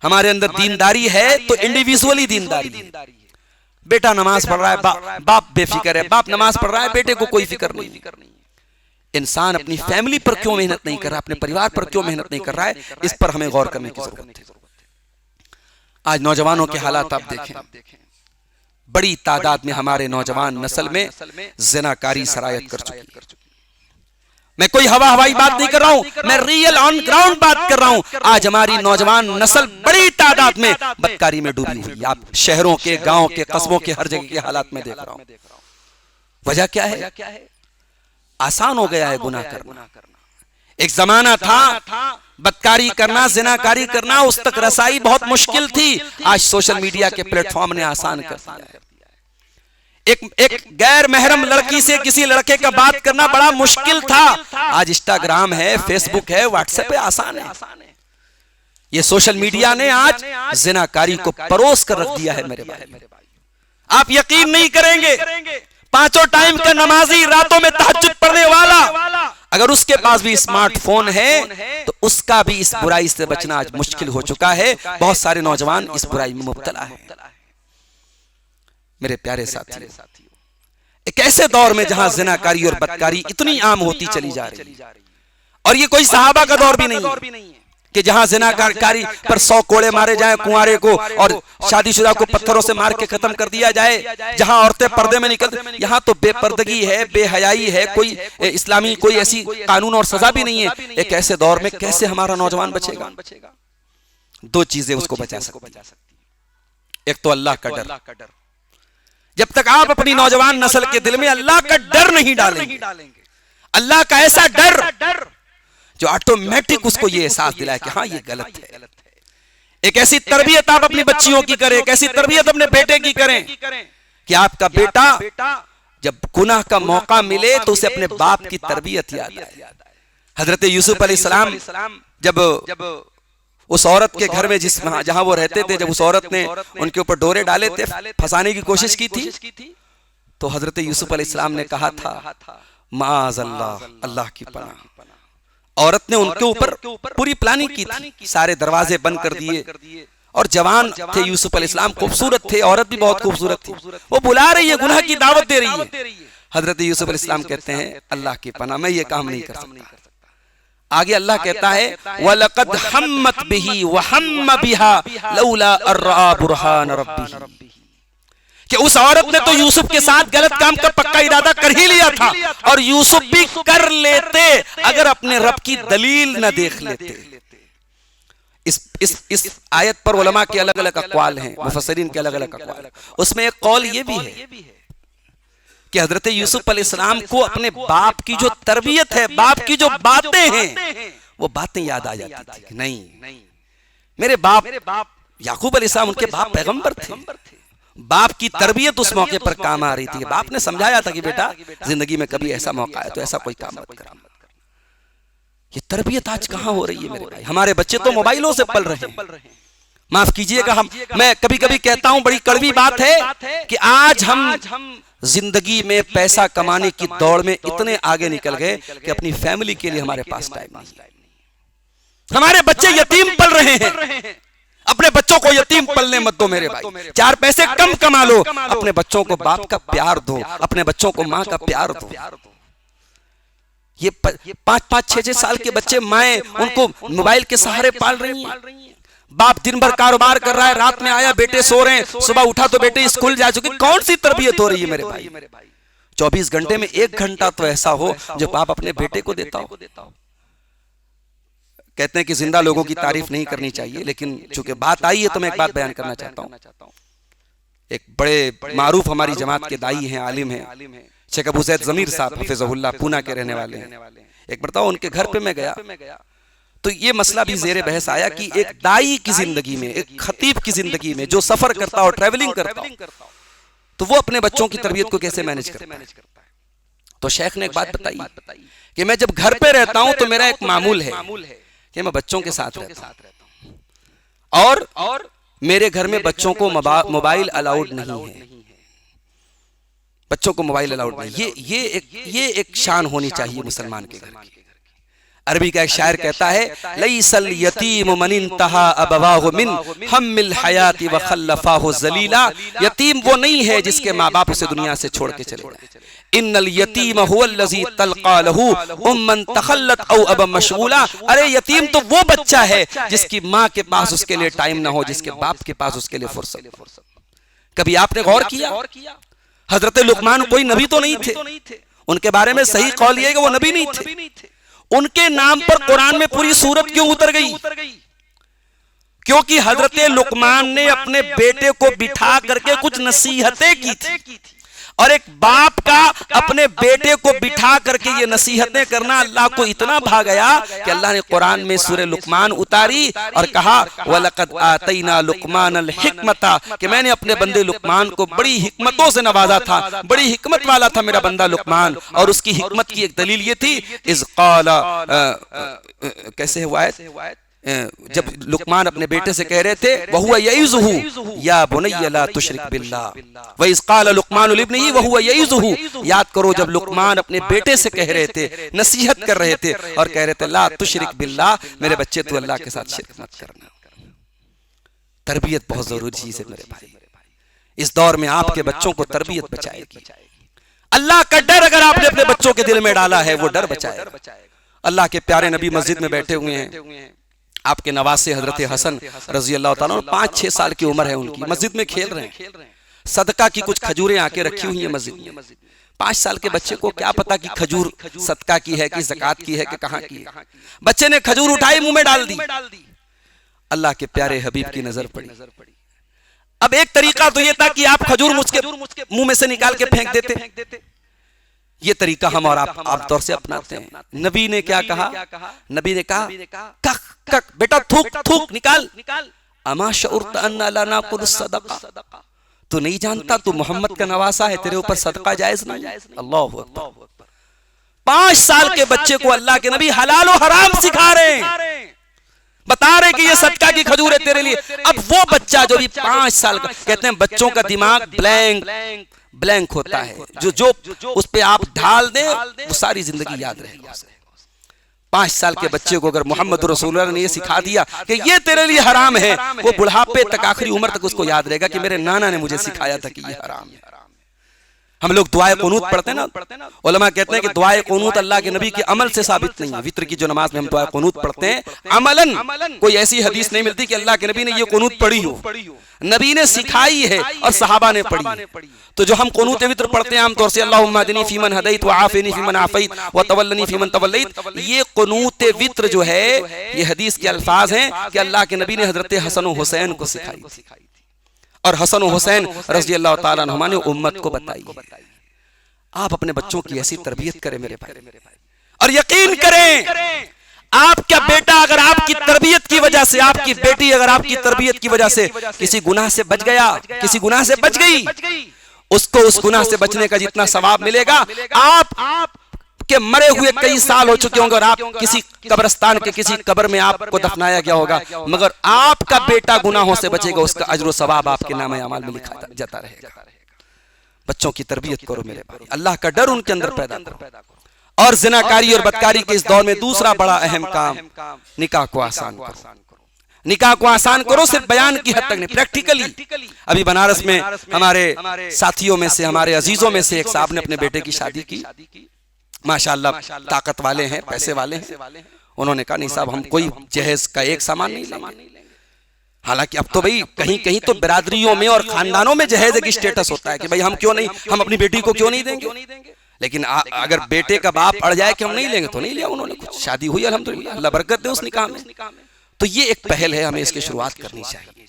हमारे अंदर दीनदारी है तो इंडिविजुअली दीनदारी है। बेटा नमाज पढ़ रहा है, बाप बेफिक्र है, बाप नमाज पढ़ रहा है, बेटे को कोई फिक्र नहीं। इंसान अपनी फैमिली पर क्यों मेहनत नहीं कर रहा, अपने परिवार पर क्यों मेहनत नहीं कर रहा है, इस पर हमें गौर करने की जरूरत है। आज नौजवानों के हालात आप देखें, बड़ी तादाद में हमारे नौजवान नस्ल में ज़िनाकारी सरायत कर चुकी है। मैं कोई हवाई बात नहीं कर रहा हूं, मैं रियल ऑन ग्राउंड बात कर रहा हूं। आज हमारी नौजवान नस्ल बड़ी तादाद में बदकारी में डूबी हुई। आप शहरों के, गांव के, कस्बों के हर जगह के हालात में देख रहा हूं। वजह क्या है? आसान हो गया है गुनाह करना। एक जमाना था बदकारी करना, जिनाकारी करना, उस तक रसाई बहुत मुश्किल थी। आज सोशल मीडिया के प्लेटफॉर्म ने आसान कर दिया है। एक गैर महरम लड़की से किसी लड़के का बात करना बड़ा मुश्किल था। आज इंस्टाग्राम है, फेसबुक है, व्हाट्सएप है, आसान है। ये सोशल मीडिया ने आज जिनाकारी को परोस कर रख दिया है मेरे भाई। आप यकीन नहीं करेंगे, 5 टाइम का नमाजी, रातों में तहज्जुद पढ़ने वाला, अगर उसके पास भी स्मार्टफोन है तो उसका भी इस बुराई से बचना आज मुश्किल हो चुका है। बहुत सारे नौजवान इस बुराई में मुब्तला है। मेरे प्यारे साथियों, एक ऐसे दौर में जहां जिनाकारी और बदकारी इतनी आम होती चली जा रही है, और ये कोई सहाबा का दौर भी नहीं है कि जहां जिनाकारी पर 100 कोड़े मारे जाएं कुंवारे को, और शादीशुदा को पत्थरों से मार के खत्म कर दिया जाए, जहां औरतें पर्दे में निकल, यहां तो बेपर्दगी है, बेहयाई है, कोई इस्लामी कोई ऐसी कानून और सजा भी नहीं है। एक ऐसे दौर में कैसे हमारा नौजवान बचेगा? 2 चीजें उसको बचा सकती। एक तो अल्लाह का डर। जब तक आप अपनी नौजवान नस्ल के दिल में अल्लाह का डर नहीं डालेंगे, अल्लाह का ऐसा डर जो ऑटोमेटिक उसको ये एहसास दिलाए कि हाँ ये गलत है। एक ऐसी तरबियत आप अपनी बच्चियों की करें, एक ऐसी तरबियत अपने बेटे की करें कि आपका बेटा जब गुनाह का मौका मिले तो उसे अपने बाप की तरबियत याद आए। हजरत यूसुफ अलैहिस्सलाम जब उस औरत के घर में जहां वो रहते थे, जब उस औरत ने उनके ऊपर डोरे डाले थे, फंसाने की कोशिश की थी, तो हजरत यूसुफ अलैहिस्सलाम ने कहा था माअज़ल्लाह, अल्लाह की पनाह। औरत ने उनके ऊपर पूरी प्लानिंग की थी, सारे दरवाजे बंद कर दिए, और जवान थे यूसुफ अलैहिस्सलाम, खूबसूरत थे, औरत भी बहुत खूबसूरत थी, वो बुला रही है, गुनाह की दावत दे रही है। हजरत यूसुफ अलैहिस्सलाम कहते हैं अल्लाह की पनाह, मैं ये काम नहीं कर सकता। आगे अल्लाह कहता है वलक़द हम्मत बिही व हम्म बिहा लौला अर्रा बुरहान रब्बी, कि उस औरत ने तो यूसुफ के साथ गलत काम का पक्का इरादा कर ही लिया था, और यूसुफ भी कर लेते अगर अपने रब की दलील न देख लेते। इस आयत पर उलमा के अलग अलग अक़वाल हैं, मुफस्सिरीन के अलग अलग अक़वाल हैं। उसमें एक कौल ये भी है कि हजरत यूसुफ अलैहिस्सलाम को अपने बाप की जो तरबियत है, बाप की जो बातें हैं, वो बातें याद आ जाती थी। नहीं, मेरे बाप याकूब अलैहिस्सलाम, उनके बाप पैगंबर थे, बाप की तरबियत उस मौके पर काम आ रही थी। बाप ने समझाया था कि बेटा जिंदगी में कभी ऐसा मौका है तो ऐसा कोई काम मत करना। ये तरबियत आज कहां हो रही है मेरे भाई? हमारे बच्चे तो मोबाइलों से पल रहे हैं। माफ कीजिएगा, मैं कभी कभी कहता हूं, बड़ी कड़वी बात है कि आज हम जिंदगी में पैसा कमाने की दौड़ में इतने आगे निकल गए कि अपनी फैमिली के लिए हमारे पास टाइम नहीं। हमारे बच्चे यतीम पल रहे हैं। अपने बच्चों को यतीम पलने मत दो मेरे भाई। 4 पैसे कम कमा लो, अपने बच्चों को बाप का प्यार दो, अपने बच्चों को माँ का प्यार दो। ये 5-5, 6-6 साल के बच्चे माएं उनको मोबाइल के सहारे पाल रही हैं। बाप दिन भर कारोबार कर रहा है, रात में आया, बेटे सो रहे हैं, सुबह उठा तो बेटे स्कूल जा चुके। कौन सी तरबियत हो रही है मेरे भाई? 24 घंटे में 1 घंटा तो ऐसा हो जो बाप अपने बेटे को देता हो। कहते हैं कि जिंदा लोगों की तारीफ नहीं करनी चाहिए, लेकिन चूंकि बात आई है तो मैं एक बात बयान करना चाहता हूँ। एक बड़े मारूफ हमारी जमात के दाई हैं, आलिम हैं, शेख अबू ज़ैद ज़मीर साहब हफ़िज़हुल्लाह, पूना के रहने वाले हैं। एक बताओ, उनके घर पे मैं गया तो ये मसला भी ज़ेरे बहस आया कि एक दाई की जिंदगी में, एक खतीब की जिंदगी में जो सफर करता हो, ट्रैवलिंग करता हो, तो वो अपने बच्चों की तरबियत को कैसे मैनेज करता है। तो शेख ने एक बात बताई कि मैं जब घर पे रहता हूं तो मेरा एक मामूल है कि मैं बच्चों के साथ रहता हूं, और मेरे घर में बच्चों को मोबाइल अलाउड नहीं है। बच्चों को मोबाइल अलाउड नहीं। ये एक शान होनी चाहिए मुसलमान के घर की। अरबी का एक शायर कहता है, लैसल यतीम मन इंतहा अबवाहु मिन हम्मिल हयाती व खल्लफाहु जलीला। यतीम वो नहीं है जिसके माँ बाप उसे दुनिया से छोड़ के चले गए। इन्नल यतीम हुवल्लज़ी तल्क़ा लहू उम्मन तखल्लत औ अब मशगूला। अरे यतीम तो वो बच्चा है जिसकी माँ के पास उसके लिए टाइम ना हो, जिसके बाप के पास उसके लिए फुर्सत। कभी आपने गौर किया, हजरत लुकमान कोई नबी तो नहीं थे, उनके बारे में सही कौल ये कि वो नबी नहीं थे। उनके नाम पर कुरान में पूरी सूरत क्यों उतर गई? क्योंकि हजरत लुकमान ने अपने बेटे को बिठा करके कुछ नसीहतें की थी, और एक बाप का अपने बेटे को बिठा करके ये नसीहतें करना अल्लाह को इतना भा गया कि अल्लाह ने कुरान में सूरह लुकमान उतारी और कहा, वलक़द आतैना लुकमानल हिकमता, कि मैंने अपने बंदे लुकमान को बड़ी हिकमतों से नवाजा था, बड़ी हिकमत वाला था मेरा बंदा लुकमान। और उसकी हिकमत की एक दलील ये थी, इज़ क़ाला, कैसे हुआ है, जब लुकमान अपने बेटे से कह रहे थे, वहुवा यईज़ुहु या बुनय्या ला तुशरिक बिल्लाह व इज़ क़ाला लुकमान लिब्निही वहुवा यईज़ुहु। याद करो जब लुकमान अपने बेटे से कह रहे थे, नसीहत कर रहे थे और कह रहे थे, ला तुशरिक बिल्लाह, मेरे बच्चे तू अल्लाह के साथ शिरक मत करना। तरबियत बहुत जरूरी चीज है मेरे भाई। इस दौर में आपके बच्चों को तरबियत बचाएगी। अल्लाह का डर अगर आपने अपने बच्चों के दिल में डाला है, वो डर बचाएगा। अल्लाह के प्यारे नबी मस्जिद में बैठे हुए हैं, आपके नवासे हजरत हसन रजी अल्लाह ताला, 5-6 साल की उम्र है उनकी, मस्जिद में खेल रहे हैं। सदका की कुछ खजूरें आके रखी हुई है मस्जिद में। 5 साल के बच्चे को क्या पता कि खजूर सदका की है कि ज़कात की है कि कहाँ की है। बच्चे ने खजूर उठाई, मुंह में डाल दी। अल्लाह के प्यारे हबीब की नजर पड़ी। अब एक तरीका तो ये था कि आप खजूर मुझके मुंह में से निकाल के फेंक देते, ये तरीका हम और आप आमतौर से अपनाते हैं। नबी ने क्या कहा? नबी ने कहा, कक कक बेटा, थूक थूक निकाल। अमा शउरत अन्ना ला नाकुल सदका, तू नहीं जानता तू मोहम्मद का नवासा है, तेरे ऊपर सदका जायज नहीं। अल्लाहु अकबर। 5 साल के बच्चे को अल्लाह के नबी हलाल और हराम सिखा रहे हैं, बता रहे कि ये सदका की खजूर है तेरे लिए। अब वो बच्चा जो भी 5 साल का, कहते हैं बच्चों का दिमाग ब्लैंक होता है, जो उस पे आप ढाल दे वो सारी जिंदगी याद रहेगा। 5 साल के बच्चे को अगर मोहम्मद रसूलुल्लाह ने ये सिखा दिया कि ये तेरे लिए हराम है, वो बुढ़ापे तक, आखिरी उम्र तक उसको याद रहेगा कि मेरे नाना ने मुझे सिखाया था कि ये हराम है। हम लोग दुआए कुनूत पढ़ते हैं ना, उलमा कहते हैं कि दुआए कुनूत अल्लाह के नबी के अमल से साबित नहीं है। वित्र की जो नमाज में हम दुआए कुनूत पढ़ते हैं, अमलन कोई ऐसी हदीस नहीं मिलती कि अल्लाह के नबी ने ये कुनूत पढ़ी हो। नबी ने सिखाई है और सहाबा ने पढ़ी। तो जो हम कुनूत वित्र पढ़ते हैं आमतौर से, अल्लाहुम्मा हदनी फीमन हदैत व आफिनी फीमन आफैत व तवल्लनी फीमन तवल्लैत, ये कुनूत वित्र जो है ये हदीस के अल्फाज हैं कि अल्लाह के नबी ने हजरत हसन और हुसैन को सिखाई थी, और हसन और हुसैन रज़ी अल्लाह ताला अन्हुमा ने उम्मत को बताई। आप अपने बच्चों की ऐसी तरबियत करें मेरे भाई, और यकीन करें आपका बेटा अगर आपकी तरबियत की वजह से, आपकी बेटी अगर आपकी तरबियत की वजह से किसी गुनाह से बच गया, किसी गुनाह से बच गई, उसको उस गुनाह से बचने का जितना सवाब मिलेगा, आप के मरे हुए कई साल हो चुके होंगे और आप किसी कब्रिस्तान के किसी कब्र में आपको दफनाया गया होगा, मगर आपका बेटा गुनाहों से बचेगा, उसका अजर सवाब आपके नामे अमाल में लिखा जाता रहेगा। बच्चों की तरबियत करो मेरे भाई, अल्लाह का डर उनके अंदर पैदा करो। और जिनाकारी और बदकारी के इस दौर में दूसरा बड़ा अहम काम, निकाह को आसान करो। निकाह को आसान करो, सिर्फ बयान की हद तक नहीं, प्रैक्टिकली। अभी बनारस में हमारे साथियों में से, हमारे अजीजों में से एक साहब ने अपने बेटे की शादी की। माशाअल्लाह ताकत वाले हैं, पैसे वाले हैं। उन्होंने कहा, नहीं साहब हम कोई जहेज का एक सामान नहीं लेंगे। हालांकि अब तो भाई कहीं कहीं तो बिरादरियों में और खानदानों में जहेज एक स्टेटस होता है कि भाई हम क्यों नहीं, हम अपनी बेटी को क्यों नहीं देंगे। लेकिन अगर बेटे का बाप अड़ जाए कि हम नहीं लेंगे तो नहीं लिया उन्होंने। कुछ शादी हुई अल्हम्दुलिल्लाह, अल्लाह बरकत दे उस निकाह में। तो ये एक पहल है, हमें इसकी शुरुआत करनी चाहिए।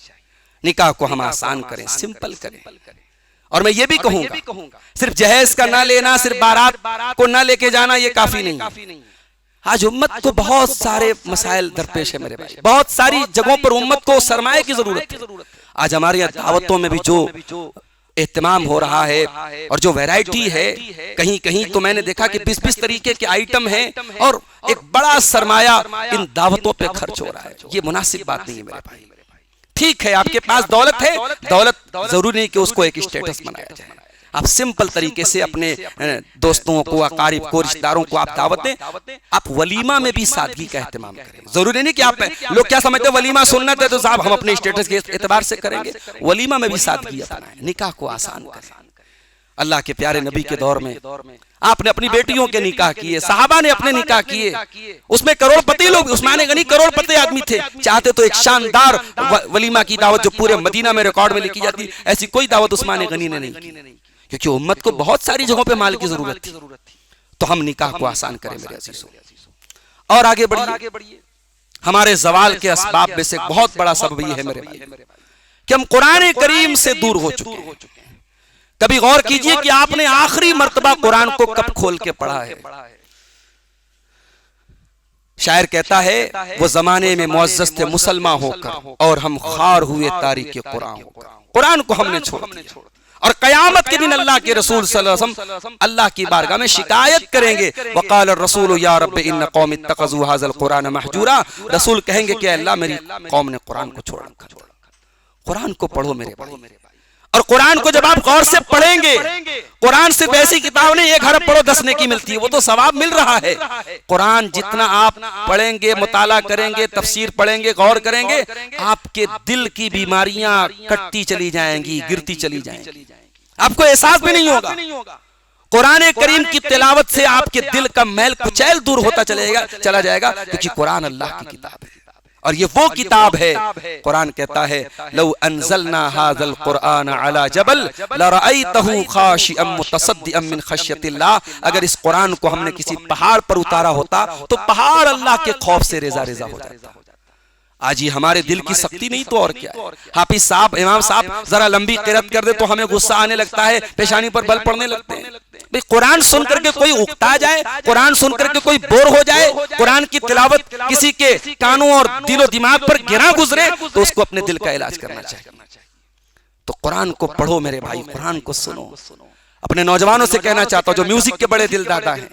निकाह को हम आसान करें, सिंपल करें। और मैं ये भी कहूंगा सिर्फ जहेज का ना लेना, सिर्फ बारात को ना लेके जाना ये काफी नहीं। आज उम्मत को बहुत सारे मसाइल दरपेश है मेरे भाई, बहुत सारी जगहों पर उम्मत को सरमाए की जरूरत है। आज हमारे यहाँ दावतों में भी जो एहतमाम हो रहा है और जो वैरायटी है, कहीं कहीं तो मैंने देखा कि 20-20 तरीके के आइटम हैं और एक बड़ा सरमाया इन दावतों पे खर्च हो रहा है। ये मुनासिब बात नहीं है मेरे भाई। ठीक है, आपके पास दौलत है, दौलत जरूरी नहीं कि उसको एक स्टेटस बनाया जाए। आप सिंपल तरीके से अपने दोस्तों को, अकारिब को, रिश्तेदारों को आप दावत दें। आप वलीमा में भी सादगी का एहतमाम करें। जरूरी नहीं कि आप, लोग क्या समझते हैं वलीमा सुन्नत है तो साहब हम अपने स्टेटस के एतबार से करेंगे। वलीमा में भी सादगी अपनाएं, निकाह को आसान करें। अल्लाह के प्यारे नबी के दौर में आपने अपनी बेटियों के निकाह किए, सहाबा ने अपने निकाह किए, उसमें करोड़पति लोग, उस्मान गनी करोड़पति आदमी थे, चाहते तो एक शानदार वलीमा की दावत जो पूरे मदीना में रिकॉर्ड में लिखी जाती, ऐसी कोई दावत उस्मान गनी ने नहीं की, क्योंकि उम्मत को बहुत सारी जगहों पे माल की जरूरत थी। तो हम निकाह को आसान करें मेरे अजीजों। और आगे बढ़िए, हमारे जवाल के असबाब में से बहुत बड़ा सबब ये है मेरे भाई कि हम कुरान करीम से दूर हो चुके हैं। कभी गौर कीजिए कि आपने आखिरी मर्तबा कुरान को कब खोल के पढ़ा है। शायर कहता है वो जमाने में मुअज़्ज़ज़ थे मुसलमान होकर और हम खार हुए तारीके कुरान होकर। कुरान को हमने छोड़ दिया और कयामत के दिन अल्लाह के रसूल सल्लल्लाहु अलैहि वसल्लम अल्लाह की बारगाह में शिकायत करेंगे, वक़ाल रसूल या रब्बि इन्न कौमी इत्तख़ज़ू हाज़ल कुरान महजूरा। रसूल कहेंगे कि अल्लाह मेरी कौम ने कुरान को छोड़ रखा। कुरान को पढ़ो मेरे भाई, और कुरान को जब आप गौर से पढ़ेंगे, कुरान सिर्फ ऐसी किताब नहीं एक हरफ पढ़ो 10 नेकी मिलती है, वो तो सवाब मिल रहा है। कुरान जितना आप पढ़ेंगे, मुताला करेंगे, तफसीर पढ़ेंगे, गौर करेंगे, आपके दिल की बीमारियां कटती चली जाएंगी, गिरती चली जाएंगी, आपको एहसास भी नहीं होगा। कुरान करीम की तिलावत से आपके दिल का मैल कुचैल दूर होता चला जाएगा, क्योंकि कुरान अल्लाह की किताब है और ये वो किताब है। कुरान कहता है लौ अंज़लना हाज़ल कुरआन अला जबल लरअयतहु खाशिअम मुतसद्दिअम मिन खश्यतिल्लाह। अगर इस कुरान को हमने किसी पहाड़ पर उतारा होता तो पहाड़ अल्लाह के खौफ से रेजा रेजा हो जाता। आज ये हमारे दिल की सख्ती नहीं तो और क्या है। हाफिज साहब, इमाम साहब जरा लंबी क़िरात कर दे तो हमें गुस्सा आने लगता है, पेशानी पर बल पड़ने लगते हैं। भाई कुरान सुन करके कोई उकता जाए, कुरान सुन करके कोई बोर हो जाए, कुरान की तिलावत किसी के कानों और दिलो दिमाग पर गिरा गुजरे तो उसको अपने दिल का इलाज करना चाहिए। तो कुरान को पढ़ो मेरे भाई, कुरान को सुनो। अपने नौजवानों से कहना चाहता हूं जो म्यूजिक के बड़े दिलदादा हैं,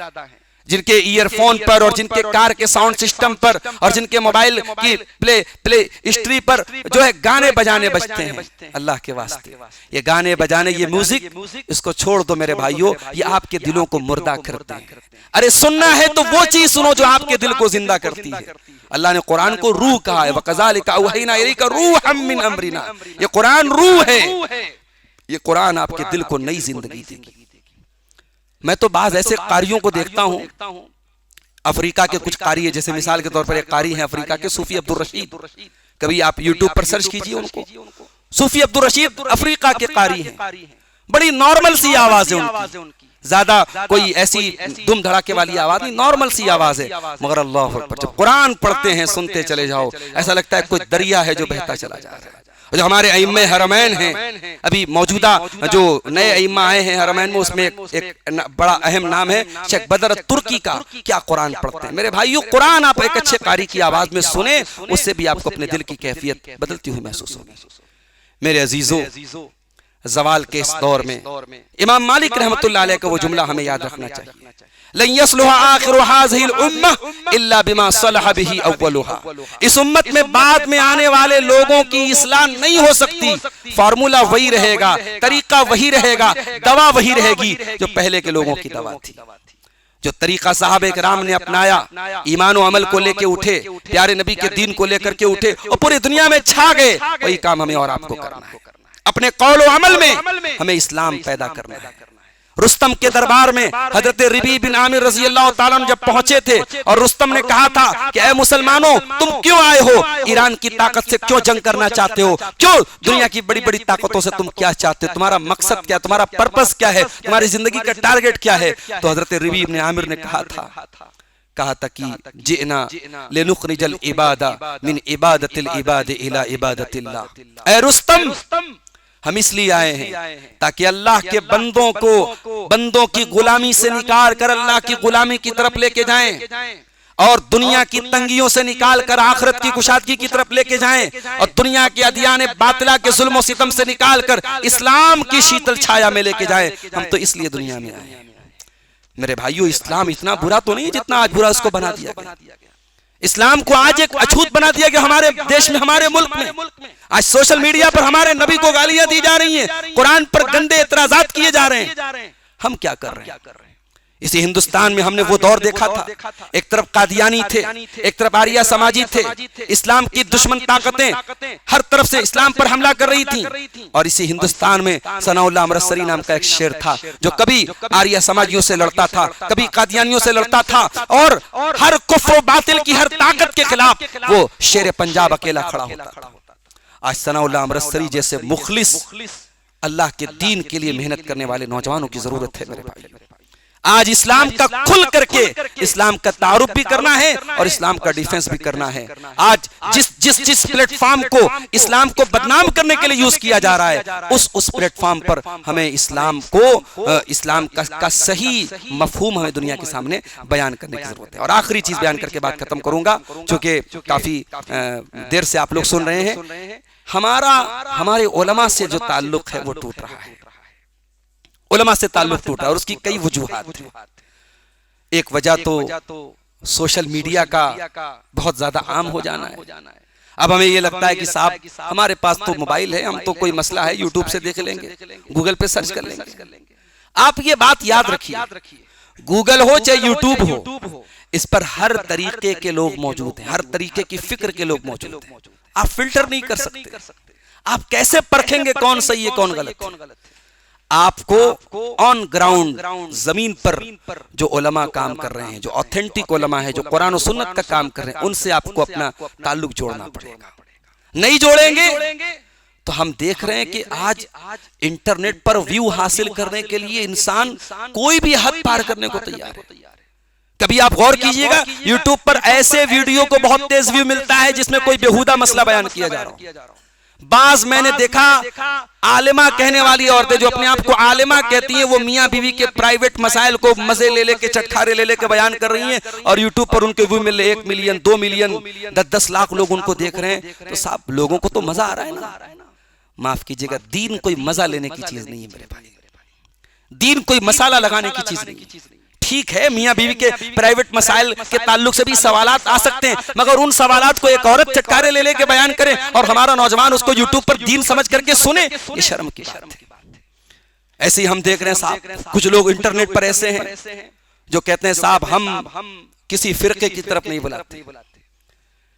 जिनके ईयरफोन पर और जिनके कार के साउंड सिस्टम पर और जिनके मोबाइल की प्ले हिस्ट्री पर जो है गाने बजाने बजते हैं, अल्लाह के वास्ते ये गाने बजाने, ये म्यूजिक, इसको छोड़ दो मेरे भाइयों, ये आपके दिलों को मुर्दा करते हैं। अरे सुनना है तो वो चीज सुनो जो आपके दिल को जिंदा करती है। अल्लाह ने कुरान को रूह कहा है, वकज़ालिका औहयना इलैका रूहम मिन अमरिना। ये कुरान रूह है, ये कुरान आपके दिल को नई जिंदगी देगी। मैं तो बाज ऐसे कारियों को देखता हूं, अफ्रीका के कुछ कारी है, जैसे मिसाल के तौर पर एक कारी है अफ्रीका के सूफी अब्दुल रशीद। कभी आप यूट्यूब पर सर्च कीजिए उनको, सूफी अब्दुल रशीद अफ्रीका के कारी हैं। बड़ी नॉर्मल सी आवाज है उनकी, ज्यादा कोई ऐसी दुम धड़ाके वाली आवाज नहीं, नॉर्मल सी आवाज है, मगर अल्लाह अकबर जब कुरान पढ़ते हैं सुनते चले जाओ, ऐसा लगता है कोई दरिया है जो बहता चला जा रहा है। जो हमारे अइम्मे हरमैन हैं, अभी मौजूदा जो नए अइम्मा आए हैं हरमैन में, उसमें एक बड़ा अहम नाम है शेख बदर तुर्की का, क्या कुरान पढ़ते हैं। मेरे भाइयों, कुरान आप एक अच्छे कारी की आवाज में सुने, उससे भी आपको अपने दिल की कैफियत बदलती हुई महसूस होगी। मेरे अजीजों, जवाल के इस दौर में इमाम मालिक रहमतुल्लाह अलैह का वो जुमला हमें याद रखना चाहिए, लन यस्लुहा आखिरु हाज़िहिल उम्मह इल्ला बिमा सलह बिही अव्वलुहा। इस उम्मत में बाद में आने वाले लोगों की इस्लाह नहीं हो सकती। फार्मूला वही रहेगा, तरीका वही रहेगा, दवा वही रहेगी जो पहले के लोगों की दवा थी। जो तरीका साहबे किराम ने अपनाया, ईमान और अमल को लेके उठे, प्यारे नबी के दीन को लेकर के उठे और पूरी दुनिया में छा गए, वही काम हमें और आपको करना है। अपने कौल और अमल में हमें इस्लाम पैदा करना है। रुस्तम के दरबार में हजरत रबी बिन आमिर रज़ी अल्लाह ताला जब पहुंचे थे और रुस्तम ने कहा था कि ऐ मुसलमानों, तुम क्यों आए हो, ईरान की ताकत से क्यों जंग करना चाहते हो, क्यों दुनिया की बड़ी बड़ी ताकतों से तुम क्या चाहते हो, तुम्हारा मकसद क्या, तुम्हारा पर्पस क्या है, तुम्हारी जिंदगी का टारगेट क्या है। तो हजरत रबी बिन आमिर ने कहा था कि जिना लिनुखरिजल इबादा मिन इबादतिल इबाद इला इबादतिल्लाह। ऐ रुस्तम, हम इसलिए आए हैं ताकि अल्लाह के बंदों की गुलामी से निकाल कर अल्लाह की गुलामी की तरफ लेके जाएं, और दुनिया की तंगियों से निकाल कर आखिरत की कुशादगी की तरफ लेके जाएं, और दुनिया के अदियाने बातिला के जुल्म और सितम से निकाल कर इस्लाम की शीतल छाया में लेके जाएं। हम तो इसलिए दुनिया में आए हैं। मेरे भाइयों, इस्लाम इतना बुरा तो नहीं जितना आज बुरा उसको बना दिया गया। इस्लाम को आज एक अछूत बना दिया कि हमारे देश में, हमारे मुल्क में आज सोशल मीडिया पर हमारे नबी को गालियां दी जा रही हैं, कुरान पर गंदे एतराजात किए जा रहे हैं। हम क्या कर रहे हैं? इसी हिंदुस्तान में हमने वो दौर देखा था, एक तरफ कादियानी थे, एक तरफ आर्या समाजी थे, इस्लाम की दुश्मन ताकतें हर तरफ से इस्लाम पर हमला कर रही थी। और इसी हिंदुस्तान में सनाउल्लाह अमृतसरी नाम का एक शेर था जो कभी आर्या समाजियों से लड़ता था, कभी कादियानियों से लड़ता था, और हर कुफ्र बातिल की हर ताकत के खिलाफ वो शेर पंजाब अकेला खड़ा होता था। आज सनाउल्लाह अमृतसरी जैसे मुखलिस अल्लाह के दीन के लिए मेहनत करने वाले नौजवानों की जरूरत है मेरे भाई। आज इस्लाम का खुल करके इस्लाम का तारुफ भी करना है और इस्लाम का डिफेंस भी करना है। आज जिस प्लेटफॉर्म को इस्लाम को बदनाम करने के लिए यूज किया जा रहा है, उस प्लेटफॉर्म पर हमें इस्लाम को, इस्लाम का सही मफहूम हमें दुनिया के सामने बयान करने की जरूरत है। और आखिरी चीज बयान करके बात खत्म करूंगा, क्योंकि काफी देर से आप लोग सुन रहे हैं। हमारे उलमा से जो ताल्लुक है वो टूट रहा है, उलमा से ताल्लुक टूटा, और उसकी कई वजूहात हैं। एक वजह तो सोशल मीडिया का बहुत ज्यादा आम हो जाना है। अब हमें ये लगता है कि साहब हमारे पास तो मोबाइल है, हम तो कोई मसला है यूट्यूब से देख लेंगे, गूगल पे सर्च कर लेंगे। आप ये बात याद रखिए, गूगल हो चाहे यूट्यूब हो, इस पर हर तरीके के लोग मौजूद हैं, हर तरीके की फिक्र के लोग मौजूद हैं। आप फिल्टर नहीं कर सकते। आप कैसे परखेंगे कौन सही है कौन गलत है? आपको ऑन ग्राउंड, जमीन पर जो उलमा काम कर रहे हैं, जो ऑथेंटिक उलमा है, जो कुरान और सुन्नत का काम कर रहे हैं, उनसे आपको अपना ताल्लुक जोड़ना पड़ेगा। नहीं जोड़ेंगे तो हम देख रहे हैं कि आज इंटरनेट पर व्यू हासिल करने के लिए इंसान कोई भी हद पार करने को तैयार है। कभी आप गौर कीजिएगा, यूट्यूब पर ऐसे वीडियो को बहुत तेज व्यू मिलता है जिसमें कोई बेहुदा मसला बयान किया जा रहा हो। बाज मैंने देखा आलिमा कहने वाली औरतें जो अपने आप को आलिमा कहती हैं, वो मियां बीवी के प्राइवेट मसाइल को मजे ले लेके, चटखारे ले लेके बयान कर रही हैं, और यूट्यूब पर उनके व्यू मिल रहे 1 मिलियन 2 मिलियन 10-10 लाख लोग उनको देख रहे हैं। तो साहब लोगों को तो मजा आ रहा है ना। माफ कीजिएगा, दीन कोई मजा लेने की चीज नहीं है मेरे भाई। दीन कोई मसाला लगाने की चीज नहीं है। ठीक है, मियां बीवी के प्राइवेट मसाइल के ताल्लुक से भी सवालात आ सकते हैं, मगर उन सवालात को एक औरत चटकारे ले लेके बयान करे और हमारा नौजवान उसको यूट्यूब पर दीन समझ करके सुने, ये शर्म की बात है। ऐसे ही हम देख रहे हैं साहब, कुछ लोग इंटरनेट पर ऐसे हैं जो कहते हैं साहब हम किसी फिरके की तरफ नहीं बुलाते,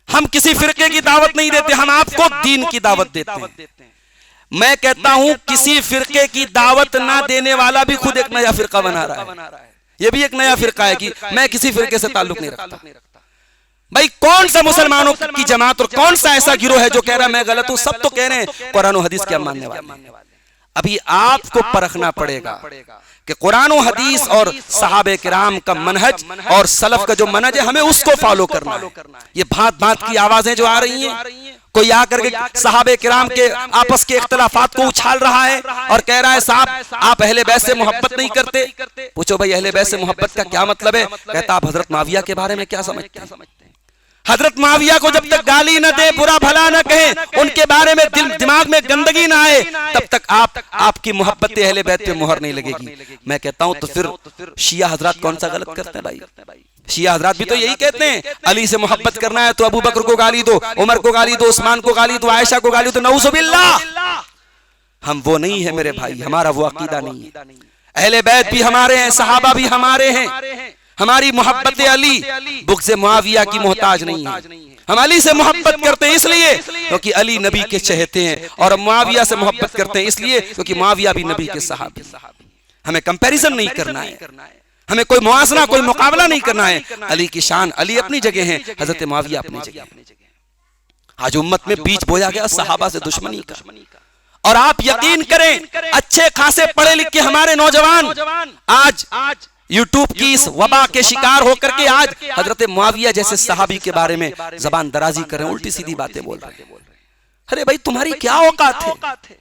हम किसी फिरके की दावत नहीं देते, हम आपको दीन की दावत देते हैं। मैं कहता हूं किसी फिरके की दावत ना देने वाला भी खुद एक नया फिरका बना रहा है। ये भी एक नया फिरका है कि मैं किसी फिरके से ताल्लुक नहीं रखता। भाई कौन सा मुसलमानों की जमात और कौन सा ऐसा गिरोह है जो कह रहा है मैं गलत हूं? सब तो कह रहे हैं कुरान और हदीस के मानने वाले। अभी आपको परखना पड़ेगा कि कुरान और हदीस और सहाबे किराम का मनहज और सलफ का जो मनहज है, हमें उसको फॉलो करना है। ये भांत भांत की आवाजें जो आ रही हैं, कोई आकर के सहाबे किराम के आपस के इख्तिलाफात को उछाल रहा है और कह रहा है साहब आप अहले बैत से मोहब्बत नहीं करते। पूछो भाई अहले बैत से मोहब्बत का क्या मतलब है? कहता आप हजरत माविया के बारे में क्या समझते हैं? हजरत माविया को जब तक गाली न दे, बुरा भला न कहे, उनके बारे में दिमाग में गंदगी ना आए, तब तक आपकी मोहब्बत अहले बैत पे मुहर नहीं लगेगी। मैं कहता हूं तो फिर शिया हजरत कौन सा गलत करते हैं भाई? शिया हजरत भी तो यही कहते हैं अली से मोहब्बत करना है तो अबू बकर को गाली दो, उमर को गाली दो, उस्मान को गाली दो, आयशा को गाली दो, नऊजुबिल्लाह। हम वो नहीं है मेरे भाई, हमारा वो अकीदा नहीं है। अहले बैत भी हमारे हैं, सहाबा भी हमारे हैं। हमारी मोहब्बत अली बुग़्ज़ मुआविया की मोहताज नहीं है। हम अली से मोहब्बत करते हैं इसलिए क्योंकि अली नबी के चहेते हैं, और मुआविया से मोहब्बत करते हैं इसलिए क्योंकि मुआविया भी नबी के सहाबी। हमें कंपैरिजन नहीं करना है, हमें कोई मुआवजा कोई मुकाबला नहीं करना है। अली की शान, अली अपनी जगह है, हजरत मुआविया अपनी जगह है। आज उम्मत में बीज बोया गया सहाबा से दुश्मनी का, और आप यकीन करें अच्छे खासे पढ़े लिखे हमारे नौजवान आज यूट्यूब की इस वबा के शिकार होकर के आज हजरत मुआविया जैसे सहाबी के बारे में जबान दराजी कर रहे हैं, उल्टी सीधी बातें बोल रहे हैं। अरे भाई तुम्हारी क्या औकात है?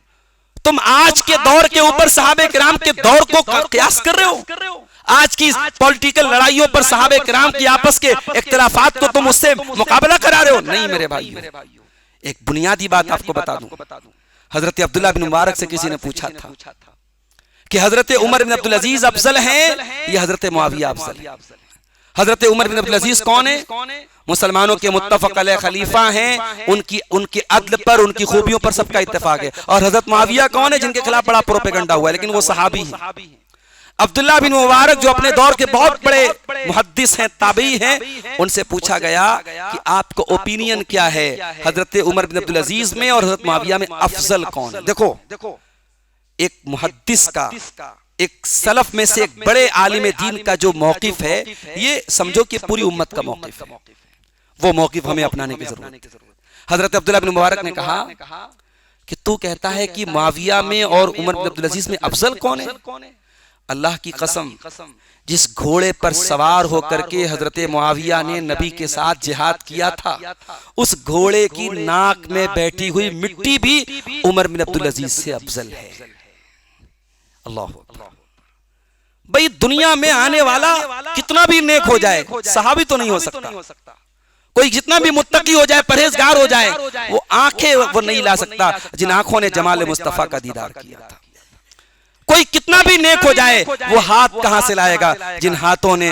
तुम आज के दौर के ऊपर सहाबे किराम के दौर को कयास कर रहे हो। आज की पॉलिटिकल लड़ाइयों पर सहाबे किराम की आपस के इख्तिलाफात को तुम उससे मुकाबला करा रहे हो। नहीं मेरे भाई, एक बुनियादी बात आपको बता दूं। हजरत अब्दुल्लाह बिन मुबारक से किसी ने पूछा था कि हजरत उमर बिन अब्दुल अजीज अफजल हैं या हजरत मुआविया अफजल है? हजरत उमर बिन अब्दुल अजीज कौन है? मुसलमानों के मुत्तफक अलैह खलीफा हैं, उनकी अदल पर, उनकी खूबियों पर सबका इत्तेफाक है। और हजरत मुआविया कौन है? जिनके खिलाफ बड़ा प्रोपेगेंडा हुआ है, लेकिन वो सहाबी हैं। अब्दुल्ला बिन मुबारक जो अपने दौर के बहुत बड़े मुहद्दिस हैं, ताबई हैं, उनसे पूछा गया कि आपका ओपिनियन क्या है हजरत उमर बिन अब्दुल अजीज में और हजरत मुआविया में अफजल कौन है? देखो एक मुहद्दिस का, एक सलफ में से एक बड़े आलिम दीन का जो मौकिफ है, ये समझो कि पूरी उम्मत का मौकिफ है। वो मौकिफ हमें अपनाने की जरूरत है। हजरत अब्दुल्ला बिन मुबारक ने कहा कि तू कहता है कि मुआविया में और उमर बिन अब्दुल अजीज में अफजल कौन है? अल्लाह की कसम, जिस घोड़े पर सवार होकर के हजरत मुआविया ने नबी के साथ जिहाद किया था, उस घोड़े की नाक में बैठी हुई मिट्टी भी उमर बिन अब्दुल अजीज से अफजल है। अल्लाह भाई, दुनिया में आने वाला कितना भी नेक हो जाए, सहाबी तो नहीं हो सकता। कोई जितना भी मुत्तकी हो जाए, परहेजगार हो जाए, वो आंखें वो नहीं ला सकता जिन आंखों ने जमाल मुस्तफा का दीदार किया था। कोई कितना भी नेक हो जाए, वो हाथ कहां से लाएगा जिन हाथों ने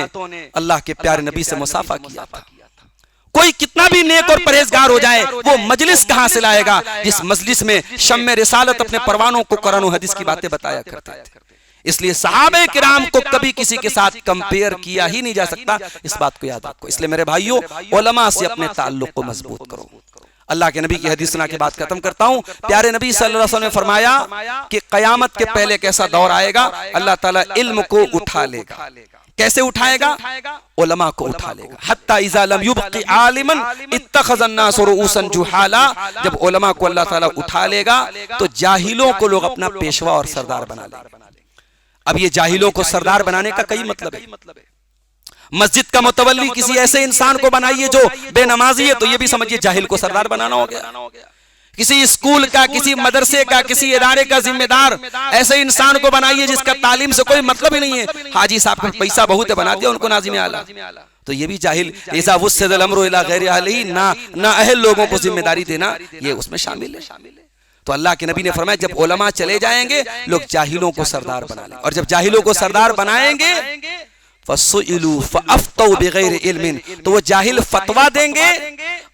अल्लाह के प्यारे नबी से मुसाफा किया था। कोई कितना भी नेक और परहेजगार हो जाए, वो मजलिस कहां से लाएगा जिस मजलिस में शम्मे रिसालत अपने परवानों को कुरान और हदीस की बातें बताया करते थे। इसलिए सहाबे किराम को कभी किसी के साथ कंपेयर किया ही नहीं जा सकता, इस बात को याद रखो। इसलिए मेरे भाइयों, उलमा से अपने ताल्लुक को मजबूत करो। अल्लाह के नबी की हदीस सुना के बाद खत्म करता हूं। प्यारे नबी सल्लल्लाहु अलैहि वसल्लम ने फरमाया कि कयामत के पहले एक ऐसा दौर आएगा, अल्लाह ताला इल्म को उठा लेगा। कैसे उठाएगा? उलमा को उठा लेगा। हत्ता इज़ा लम युबक़ि आलिमन इत्तख़ज़न नास रुऊसन जुहाला। जब उलमा को अल्लाह ताला उठा लेगा तो जाहिलों को लोग अपना पेशवा और सरदार बना लेंगे। अब ये जाहिलों को सरदार बनाने का कई मतलब है। मस्जिद का मुतवल्ली किसी ऐसे इंसान को बनाइए जो बेनमाजी है, तो ये भी समझिए जाहिल को सरदार बनाना हो गया। किसी स्कूल का, किसी मदरसे का, किसी इदारे का जिम्मेदार ऐसे इंसान को बनाइए जिसका तालीम से कोई मतलब ही नहीं है। हाजी साहब का पैसा बहुत है, बना दिया उनको नाज़िम आला, तो ये भी जाहिल। इज़ा वुस्सिदल अम्रु इला गैरि अहलिही, ना अहल लोगों को जिम्मेदारी देना, ये उसमें शामिल है। तो अल्लाह के नबी ने फरमाया जब उलमा चले जाएंगे, लोग जाहिलों को सरदार बना लेंगे। और जब जाहिलों को सरदार बनाएंगे, फसुइलू फअफ्तौ बिगैर इल्मिन, तो वो जाहिल फतवा देंगे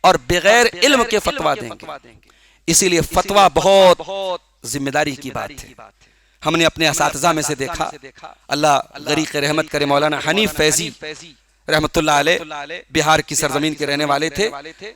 और बगैर इल्म के फतवा देंगे। इसीलिए फतवा बहुत जिम्मेदारी की बात है। हमने अपने असातिज़ा में से देखा, अल्लाह गरीक़ रहमत करे, मौलाना हनीफ फैजी रहमतुल्लाह अलैह बिहार की सरजमीन के रहने वाले थे।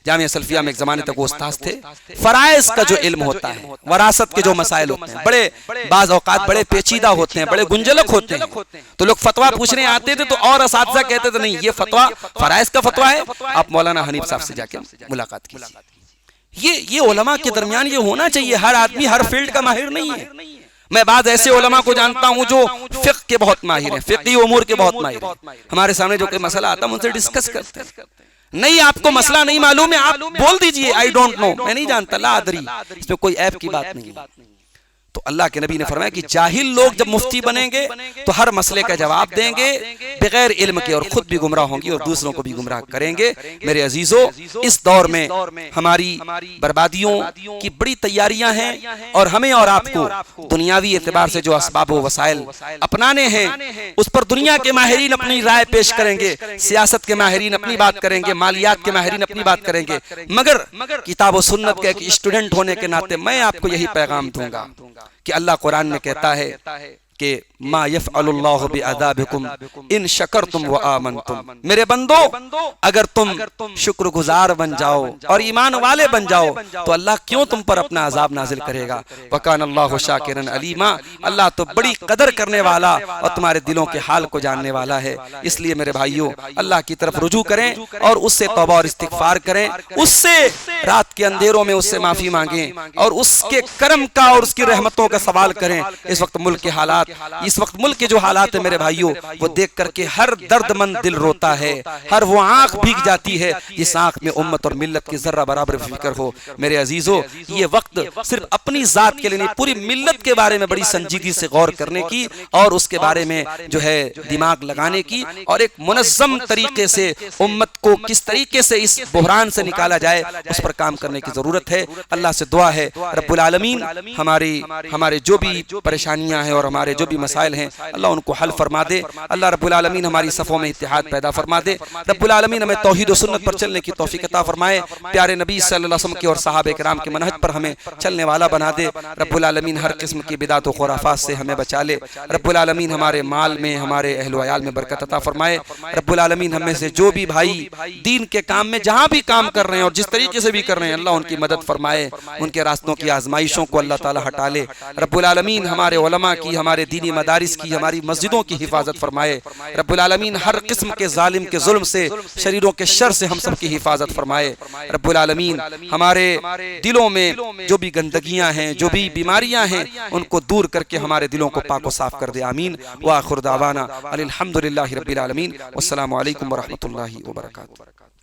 जामिया सल्फिया में एक जमाने तक वो उस्ताद थे। फराइज़ का जो इल्म होता है, वरासत के जो मसाइल होते हैं, बड़े बाज़ औक़ात बड़े पेचीदा होते हैं, बड़े गुंजलक होते हैं। तो लोग फतवा पूछने आते थे तो और असातिज़ा कहते थे नहीं, ये फतवा फराइज़ का फतवा है, आप मौलाना हनीफ साहब से जाके मुलाकात कीजिए। ये उलमा के दरमियान ये होना चाहिए। हर आदमी हर फील्ड का माहिर नहीं है। मैं बाद ऐसे उलमा को जानता हूं जो फिक़्ह के बहुत माहिर हैं, फ़िक़ही उमूर के बहुत माहिर हैं। हमारे सामने जो कोई मसला आता है उनसे डिस्कस करते हैं। नहीं, आपको मसला नहीं मालूम है, आप बोल दीजिए आई डोंट नो, मैं नहीं जानता, ला अदरी, इसमें कोई ऐप की बात नहीं है। तो अल्लाह के नबी ने फरमाया कि जाहिल लोग जब मुफ्ती बनेंगे तो हर मसले का जवाब देंगे बगैर इल्म के, और खुद भी गुमराह होंगे और दूसरों को भी गुमराह करेंगे। मेरे अजीजों, इस दौर में हमारी बर्बादियों की बड़ी तैयारियां हैं और हमें और आपको दुनियावी एतबार से जो असबाब व वसाइल अपनाने हैं उस पर दुनिया के माहिरीन अपनी राय पेश करेंगे, सियासत के माहिरीन अपनी बात करेंगे, मालियात के माहिरीन अपनी बात करेंगे, मगर किताब व सुन्नत के एक स्टूडेंट होने के नाते मैं आपको यही पैगाम दूंगा कि अल्लाह कुरान में कहता है कि मा यफ़अलुल्लाहु बिअज़ाबिकुम इन शकरतुम व आमनतुम। मेरे बंदो, अगर तुम शुक्रगुजार बन जाओ और ईमान वाले बन जाओ तो अल्लाह क्यों तुम पर अपना अजाब नाजिल करेगा। व कान अल्लाहु शाकिरन अलीमा, अल्लाह तो बड़ी कदर करने वाला और तुम्हारे दिलों के हाल को जानने वाला है। इसलिए मेरे भाइयों, अल्लाह की तरफ रुजू करें और उससे तौबा और इस्तिग़फ़ार करें, उससे रात के अंधेरों में उससे माफ़ी मांगें और उसके करम का और उसकी रहमतों का सवाल करें। इस वक्त मुल्क के हालात, इस वक्त मुल्क के जो हालात है मेरे भाइयों, वो देख करके हर दर्दमंद दिल रोता है, हर वो आंख भीग जाती है जिस आंख में उम्मत और मिल्लत की जर्रा बराबर फिक्र हो। मेरे अजीजों, ये वक्त सिर्फ अपनी जात के लिए नहीं, पूरी मिल्लत के बारे में बड़ी संजीदगी से गौर करने की और उसके बारे में जो है दिमाग लगाने की और एक मुनज़्ज़म तरीके से उम्मत को किस तरीके से इस बुहरान से निकाला जाए उस पर काम करने की जरूरत है। अल्लाह से दुआ है रब्बुल आलमीन हमारे जो भी परेशानियां हैं और हमारे जो भी मसाइल हैं अल्लाह उनको हल फरमा दे। अल्लाह रब्बुल आलमीन हमारी सफ़ों में इत्तेहाद पैदा फरमा दे। रब्बुल आलमीन हमें तौहीद और सुन्नत पर चलने की तौफीक अता फरमाए। प्यारे नबी सल्लल्लाहु अलैहि वसल्लम के और सहाबे किराम के मनहज पर हमें चलने वाला बना दे। रब्बुल आलमीन हर किस्म की बिदात और खुराफात से हमें बचा ले। रब्बुल आलमीन हमारे माल में, हमारे अहल वयाल में बरकत अता फरमाए। रब्बुल आलमीन हमें से जो भी भाई दीन के काम में जहाँ भी काम कर रहे हैं और जिस तरीके से भी कर रहे हैं अल्लाह उनकी मदद फरमाए, उनके रास्तों की आजमाइशों को अल्लाह ताला हटा ले। रब्बुल आलमीन हमारे उलमा की, हमारे दीनी मदारिस की, हमारी मस्जिदों की हिफाजत फरमाए। रब्बुल आलमीन हर किस्म के जालिम के जुल्म से, शरीरों के शर से हम सब की हिफाजत फरमाए। रब्बुल आलमीन हमारे दिलों में जो भी गंदगियां हैं, जो भी बीमारियां हैं, उनको दूर करके हमारे दिलों को पाक व साफ कर दे। आमीन व आखिर दावाना अल्हम्दुलिल्लाहि रब्बिल आलमीन। वस्सलामु अलैकुम व रहमतुल्लाहि व बरकातुहू।